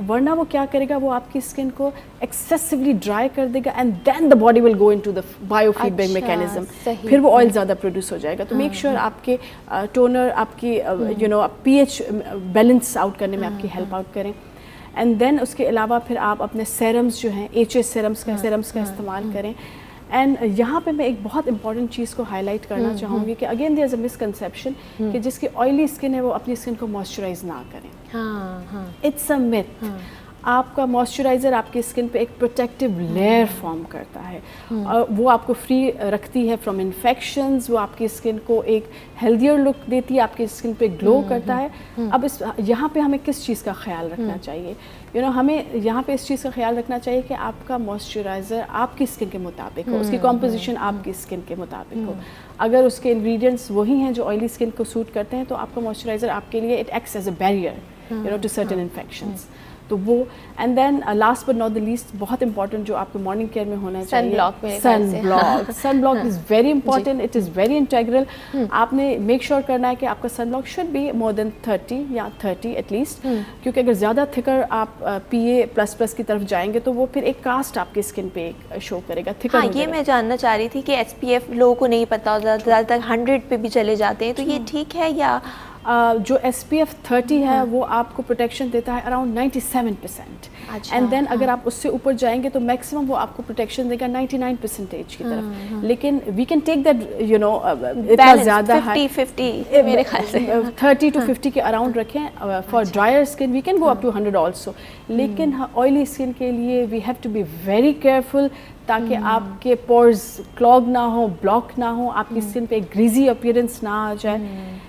Speaker 3: ورنہ وہ کیا کرے گا، وہ آپ کی اسکن کو ایکسیسولی ڈرائی کر دے گا and then the body will go into the bio feedback mechanism, پھر وہ آئل زیادہ پروڈیوس ہو جائے گا. تو میک شیور آپ کے ٹونر آپ کی pH بیلنس آؤٹ کرنے میں آپ کی ہیلپ آؤٹ کریں. اینڈ دین اس کے علاوہ پھر آپ اپنے سیرمز جو ہیں HS سیرمز کا استعمال کریں. اینڈ یہاں پہ میں ایک بہت امپورٹنٹ چیز کو ہائی لائٹ کرنا چاہوں گی کہ again there is a misconception کہ جس کی آئلی اسکن ہے وہ اپنی اسکن کو موئسچرائز نہ کریں. It's a myth. آپ کا مائسچرائزر آپ کی اسکن پہ ایک پروٹیکٹیو لیئر فارم کرتا ہے اور وہ آپ کو فری رکھتی ہے فرام انفیکشنز, وہ آپ کی اسکن کو ایک ہیلدیئر لک دیتی ہے, آپ کی اسکن پہ گلو کرتا ہے. اب یہاں پہ ہمیں کس چیز کا خیال رکھنا چاہیے؟ ہمیں یہاں پہ اس چیز کا خیال رکھنا چاہیے کہ آپ کا مائسچرائزر آپ کی اسکن کے مطابق ہو, اس کی کمپوزیشن آپ کی اسکن کے مطابق ہو. اگر اس کے انگریڈینٹس وہی ہیں جو آئلی اسکن کو سوٹ کرتے ہیں تو آپ کا مائسچرائزر آپ کے لیے it acts as a barrier to certain infections. تو وہ and then last but not the least بہت امپورٹنٹ جو آپ کو مارننگ کیئر میں ہونا چاہیے, sunblock is very important, it is very integral. آپ نے میک شیور کرنا ہے کہ آپ کا sunblock should be more than 30 یا 30 ایٹ لیسٹ, کیونکہ اگر زیادہ تھکر آپ PA++ کی طرف جائیں گے تو وہ پھر ایک کاسٹ آپ کی اسکن پہ شو کرے گا.
Speaker 1: ہاں, یہ میں جاننا چاہ رہی تھی کہ SPF لوگوں کو نہیں پتا, زیادہ تر 100 پہ بھی چلے جاتے ہیں, تو یہ ٹھیک ہے یا
Speaker 3: جو SPF 30 ہے وہ آپ کو پروٹیکشن دیتا ہے اراؤنڈ 97%. اینڈ دین اگر آپ اس سے اوپر جائیں گے تو میکسیمم وہ آپ کو پروٹیکشن دے گا 99% کی طرف. لیکن وی کین ٹیک دیٹ اتنا زیادہ
Speaker 1: 50-50 میرے خیال سے
Speaker 3: 30 to 50 کے اراؤنڈ رکھیں. For dryer skin we can go up to 100 also. لیکن آئلی اسکن کے لیے we have to be very careful تاکہ آپ کے پورز کلاگ نہ ہو, بلاک نہ ہو, آپ کی اسکن پہ گریزی اپیئرنس نہ آ جائے.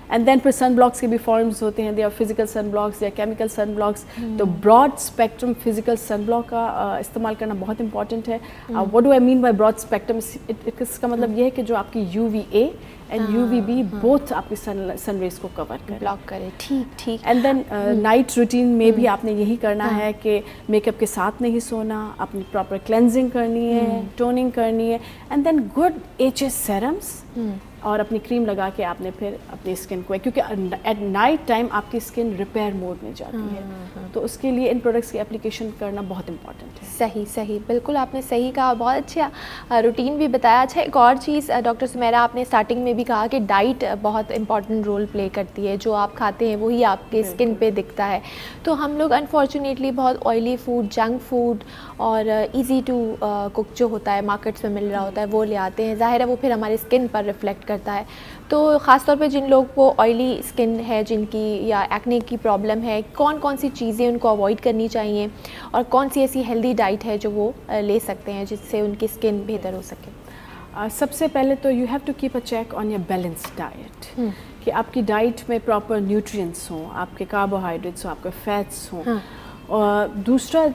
Speaker 3: اینڈ دین پھر سن بلاکس کے بھی فارمز ہوتے ہیں, they are physical sunblocks یا کیمیکل سن بلاکس. تو broad spectrum physical sunblock کا استعمال کرنا بہت امپورٹنٹ ہے. What do I mean by broad spectrum? اس کا مطلب یہ ہے کہ جو آپ کی UVA اینڈ UVB بوتھ آپ کی سن ریز کو کور کرے,
Speaker 1: بلاک کرے. ٹھیک.
Speaker 3: اینڈ دین نائٹ روٹین میں بھی آپ نے یہی کرنا ہے کہ میک اپ کے ساتھ نہیں سونا, اپنی پراپر کلینزنگ کرنی ہے, ٹوننگ کرنی ہے, اینڈ دین گڈ HS سیرمس اور اپنی کریم لگا کے آپ نے پھر اپنی اسکن کو, کیونکہ ایٹ نائٹ ٹائم آپ کی اسکن ریپیئر موڈ میں جاتی ہے, تو اس کے لیے ان پروڈکٹس کی اپلیکیشن کرنا بہت امپورٹنٹ ہے.
Speaker 1: صحیح, بالکل آپ نے صحیح کہا, بہت اچھا روٹین بھی بتایا. اچھا, ایک اور چیز ڈاکٹر سمیرہ, آپ نے اسٹارٹنگ میں بھی کہا کہ ڈائٹ بہت امپورٹنٹ رول پلے کرتی ہے, جو آپ کھاتے ہیں وہی آپ کے اسکن پہ دکھتا ہے. تو ہم لوگ انفارچونیٹلی بہت آئلی فوڈ, جنک فوڈ اور ایزی ٹو کک جو ہوتا ہے مارکیٹس میں مل رہا ہوتا ہے وہ لے آتے ہیں. ظاہر ہے وہ پھر ہمارے اسکن پر ریفلیکٹ کرتا ہے. تو خاص طور پہ جن لوگ کو آئلی اسکن ہے, جن کی یا ایکنے کی پرابلم ہے, کون سی چیزیں ان کو اوائڈ کرنی چاہیے اور کون سی ایسی ہیلدی ڈائٹ ہے جو وہ لے سکتے ہیں جس سے ان کی اسکن بہتر ہو سکے؟
Speaker 3: سب سے پہلے تو you have to keep a check on your balance diet, کہ آپ کی ڈائٹ میں پراپر نیوٹرینٹس ہوں, آپ کے کاربوہائیڈریٹس ہوں, آپ کے فیٹس ہوں. اور دوسرا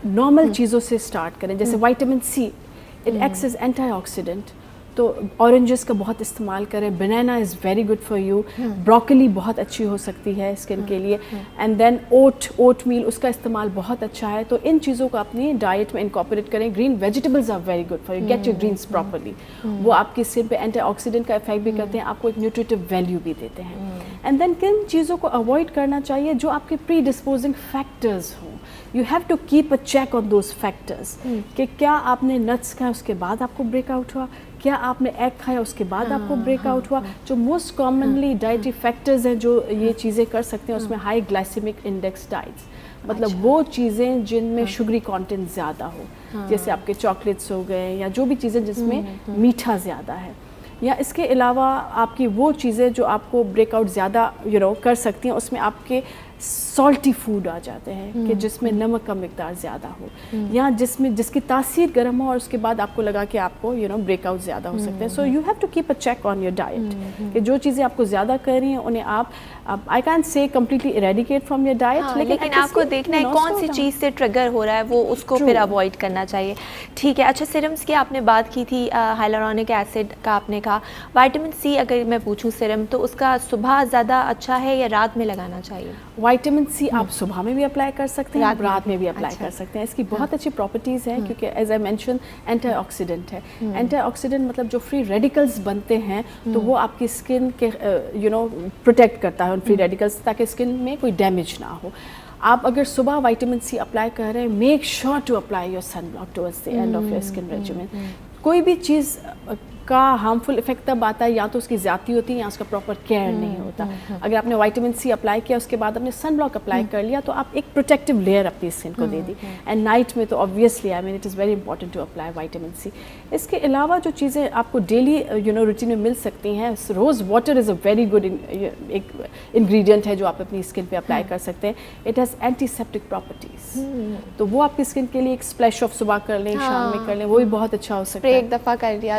Speaker 3: نارمل چیزوں سے اسٹارٹ کریں, جیسے vitamin C, it acts as antioxidant, تو اورنجز کا بہت استعمال کریں. Banana is very good for you. Broccoli بہت اچھی ہو سکتی ہے اسکن کے لیے. اینڈ دین اوٹ میل, اس کا استعمال بہت اچھا ہے. تو ان چیزوں کو اپنی ڈائٹ میں انکارپوریٹ کریں. Green vegetables are very good for you. Get your greens properly. وہ آپ کی اسکن پہ اینٹی آکسیڈنٹ کا افیکٹ بھی کرتے ہیں, آپ کو ایک نیوٹریٹیو ویلیو بھی دیتے ہیں. اینڈ دین کن چیزوں کو اوائڈ کرنا چاہیے جو آپ کے پری ڈسپوزنگ فیکٹرز ہوں. You have to keep a check on those factors, کہ کیا آپ نے نٹس کھایا اس کے بعد آپ کو بریک آؤٹ ہوا, کیا آپ نے ایگ کھایا اس کے بعد آپ کو بریک آؤٹ ہوا. جو موسٹ کامنلی ڈائٹری فیکٹرز ہیں جو یہ چیزیں کر سکتے ہیں, اس میں ہائی گلائسیمک انڈیکس ڈائٹس, مطلب وہ چیزیں جن میں شوگری کانٹینٹ زیادہ ہو, جیسے آپ کے چاکلیٹس ہو گئے یا جو بھی چیزیں جس میں میٹھا زیادہ ہے. یا اس کے علاوہ آپ کی وہ چیزیں جو آپ کو بریک آؤٹ زیادہ کر سکتی ہیں, اس میں آپ کے سالٹی فوڈ آ جاتے ہیں کہ جس میں نمک کا مقدار زیادہ ہو, یا جس کی تاثیر گرم ہو اور اس کے بعد آپ کو لگا کہ آپ کو بریک آؤٹ زیادہ ہو سکتے ہیں. So you have to keep a check on your diet, کہ جو چیزیں آپ کو زیادہ کر رہی ہیں انہیں آپ I can say completely eradicate from your diet,
Speaker 1: لیکن آپ کو دیکھنا ہے کون سی چیز سے ٹریگر ہو رہا ہے, وہ اس کو پھر اوائڈ کرنا چاہیے. ٹھیک ہے. اچھا, سیرمس کی آپ نے بات کی تھی, ہائلورونک ایسڈ کا آپ نے کہا. وائٹامن C اگر میں پوچھوں سیرم, تو اس کا صبح زیادہ اچھا ہے یا رات میں لگانا چاہیے؟
Speaker 3: وائٹامن C آپ صبح میں بھی اپلائی کر سکتے ہیں, رات میں بھی اپلائی کر سکتے ہیں. اس کی بہت اچھی پراپرٹیز ہیں, کیونکہ as I mention antioxidant ہے. اینٹی آکسیڈنٹ مطلب جو فری ریڈیکلز بنتے ہیں تو وہ آپ کی اسکن کے پروٹیکٹ کرتا ہے ان فری ریڈیکلز, تاکہ اسکن میں کوئی ڈیمیج نہ ہو. آپ اگر صبح وائٹامن C اپلائی کر رہے ہیں, make sure to apply your sunblock towards the end of your skin regimen. کوئی بھی چیز کا ہارمفل افیکٹ تب آتا ہے یا تو اس کی زیادتی ہوتی ہے یا اس کا پراپر کیئر نہیں ہوتا. اگر آپ نے وائٹامن سی اپلائی کیا اس کے بعد آپ نے سن بلاک اپلائی کر لیا تو آپ ایک پروٹیکٹیو لیئر اپنی اسکن کو دے دی. اینڈ نائٹ میں تو obviously I mean it is very important to apply vitamin C. اس کے علاوہ جو چیزیں آپ کو ڈیلی روٹین میں مل سکتی ہیں, rose water is a very good ایک انگریڈینٹ ہے جو آپ اپنی اسکن پہ اپلائی کر سکتے ہیں. It has antiseptic properties, تو وہ آپ کی اسکن کے لیے ایک اسپلیش آف صبح کر لیں, شام میں کر لیں, وہ بھی بہت اچھا ہو سکتا ہے.
Speaker 1: ایک دفعہ کر دیا,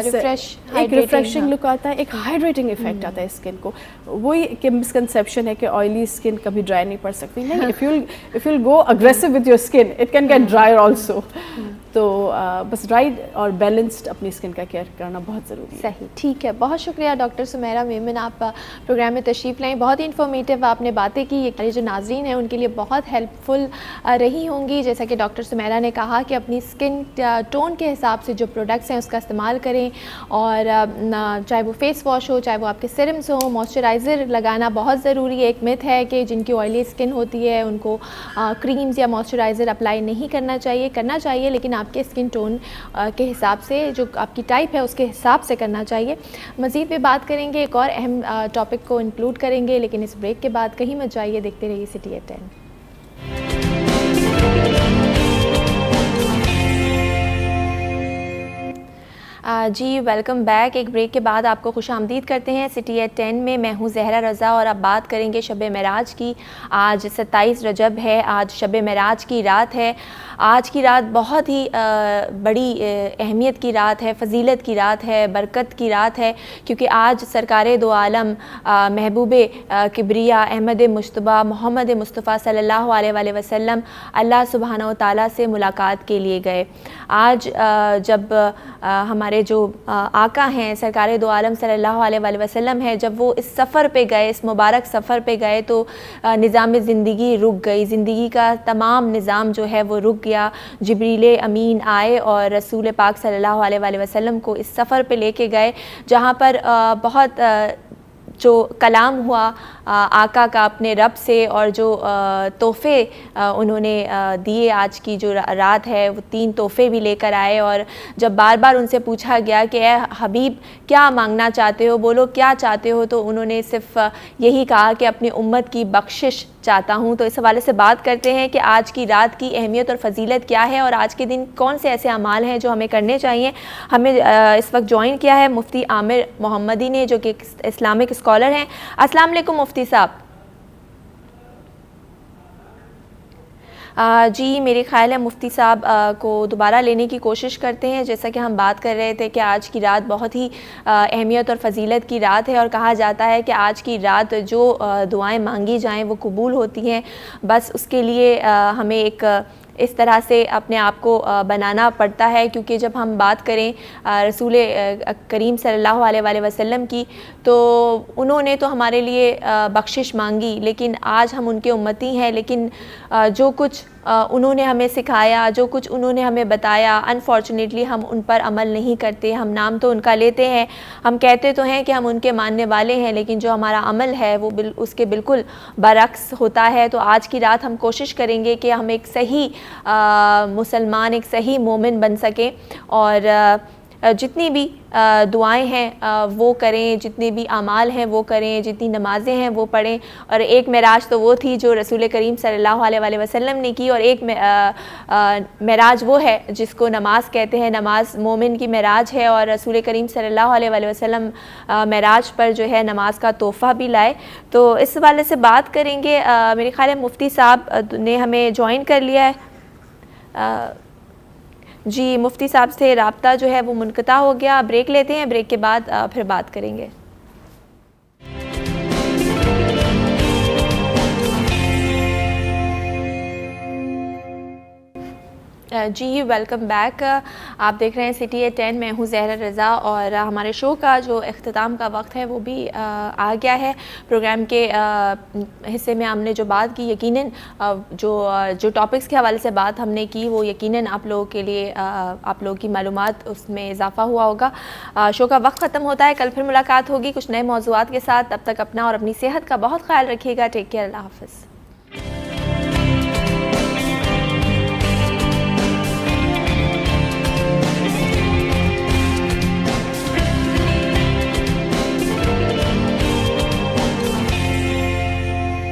Speaker 3: ایک ریفریشنگ لک آتا ہے, ایک ہائیڈریٹنگ افیکٹ آتا ہے اسکن کو. وہی کہ مسکنسیپشن ہے کہ آئلی اسکن کبھی ڈرائی نہیں پڑ سکتی. نہیں, if you'll go aggressive with your skin it can get drier also. تو بس رائٹ اور بیلنسڈ اپنی اسکن کا کیئر کرنا بہت ضروری ہے.
Speaker 1: صحیح, ٹھیک ہے. بہت شکریہ ڈاکٹر سمیرہ میمن, آپ پروگرام میں تشریف لائیں. بہت ہی انفارمیٹیو آپ نے باتیں کی, یہ جو ناظرین ہیں ان کے لیے بہت ہیلپ فل رہی ہوں گی. جیسا کہ ڈاکٹر سمیرہ نے کہا کہ اپنی اسکن ٹون کے حساب سے جو پروڈکٹس ہیں اس کا استعمال کریں, اور چاہے وہ فیس واش ہو, چاہے وہ آپ کے سیرمس ہوں, موئسچرائزر لگانا بہت ضروری ہے. ایک میتھ ہے کہ جن کی آئلی اسکن ہوتی ہے ان کو کریمز یا موئسچرائزر اپلائی نہیں کرنا چاہیے لیکن آپ کے اسکن ٹون کے حساب سے, جو آپ کی ٹائپ ہے اس کے حساب سے کرنا چاہیے. مزید بھی بات کریں گے, ایک اور اہم ٹاپک کو انکلوڈ کریں گے, لیکن اس بریک کے بعد کہیں مت جائیے, دیکھتے رہیے سٹی ایٹ 10. جی ویلکم بیک. ایک بریک کے بعد آپ کو خوش آمدید کرتے ہیں سٹی ایٹ 10 میں. میں ہوں زہرا رضا اور اب بات کریں گے شب معراج کی. آج 27 رجب ہے, آج شب معراج کی رات ہے. آج کی رات بہت ہی بڑی اہمیت کی رات ہے, فضیلت کی رات ہے, برکت کی رات ہے, کیونکہ آج سرکار دو عالم محبوب کبریا احمد مجتبیٰ محمد مصطفیٰ صلی اللہ علیہ وآلہ وسلم اللہ سبحانہ و تعالیٰ سے ملاقات کے لیے گئے. آج جب ہمارے جو آقا ہیں سرکار دو عالم صلی اللہ علیہ وآلہ وسلم ہے, جب وہ اس سفر پہ گئے, اس مبارک سفر پہ گئے, تو نظام زندگی رک گئی. زندگی کا تمام نظام جو ہے وہ رک گیا. جبریل امین آئے اور رسول پاک صلی اللہ علیہ وآلہ وسلم کو اس سفر پہ لے کے گئے, جہاں پر بہت جو کلام ہوا آقا کا اپنے رب سے, اور جو تحفے انہوں نے دیے. آج کی جو رات ہے وہ 3 تحفے بھی لے کر آئے, اور جب بار بار ان سے پوچھا گیا کہ اے حبیب کیا مانگنا چاہتے ہو, بولو کیا چاہتے ہو, تو انہوں نے صرف یہی کہا کہ اپنی امت کی بخشش چاہتا ہوں. تو اس حوالے سے بات کرتے ہیں کہ آج کی رات کی اہمیت اور فضیلت کیا ہے, اور آج کے دن کون سے ایسے اعمال ہیں جو ہمیں کرنے چاہیے. ہمیں اس وقت جوائن کیا ہے مفتی عامر محمدی نے, جو کہ اسلامک اسکالر ہیں. السلام علیکم مفتی صاحب. جی میرے خیال ہے مفتی صاحب کو دوبارہ لینے کی کوشش کرتے ہیں. جیسا کہ ہم بات کر رہے تھے کہ آج کی رات بہت ہی اہمیت اور فضیلت کی رات ہے, اور کہا جاتا ہے کہ آج کی رات جو دعائیں مانگی جائیں وہ قبول ہوتی ہیں. بس اس کے لیے ہمیں ایک اس طرح سے اپنے آپ کو بنانا پڑتا ہے, کیونکہ جب ہم بات کریں رسول کریم صلی اللہ علیہ وآلہ وسلم کی, تو انہوں نے تو ہمارے لیے بخشش مانگی, لیکن آج ہم ان کے امتی ہیں. لیکن جو کچھ انہوں نے ہمیں سکھایا, جو کچھ انہوں نے ہمیں بتایا, انفارچونیٹلی ہم ان پر عمل نہیں کرتے. ہم نام تو ان کا لیتے ہیں, ہم کہتے تو ہیں کہ ہم ان کے ماننے والے ہیں, لیکن جو ہمارا عمل ہے وہ اس کے بالکل برعکس ہوتا ہے. تو آج کی رات ہم کوشش کریں گے کہ ہم ایک صحیح مسلمان, ایک صحیح مومن بن سکیں, اور جتنی بھی دعائیں ہیں وہ کریں, جتنے بھی اعمال ہیں وہ کریں, جتنی نمازیں ہیں وہ پڑھیں. اور ایک معراج تو وہ تھی جو رسول کریم صلی اللہ علیہ وآلہ وسلم نے کی, اور ایک معراج وہ ہے جس کو نماز کہتے ہیں. نماز مومن کی معراج ہے, اور رسول کریم صلی اللہ علیہ وآلہ وسلم معراج پر جو ہے نماز کا تحفہ بھی لائے. تو اس حوالے سے بات کریں گے. میرے خیال ہے مفتی صاحب نے ہمیں جوائن کر لیا ہے. جی مفتی صاحب سے رابطہ جو ہے وہ منقطع ہو گیا. بریک لیتے ہیں, بریک کے بعد پھر بات کریں گے. جی ویلکم بیک. آپ دیکھ رہے ہیں سٹی ایٹ 10. میں ہوں زہرا رضا, اور ہمارے شو کا جو اختتام کا وقت ہے وہ بھی آ گیا ہے. پروگرام کے حصے میں ہم نے جو بات کی, یقیناً جو ٹاپکس کے حوالے سے بات ہم نے کی وہ یقیناً آپ لوگوں کے لیے, آپ لوگوں کی معلومات اس میں اضافہ ہوا ہوگا. شو کا وقت ختم ہوتا ہے, کل پھر ملاقات ہوگی کچھ نئے موضوعات کے ساتھ. تب تک اپنا اور اپنی صحت کا بہت خیال رکھیے گا. ٹیک کیئر, اللہ حافظ.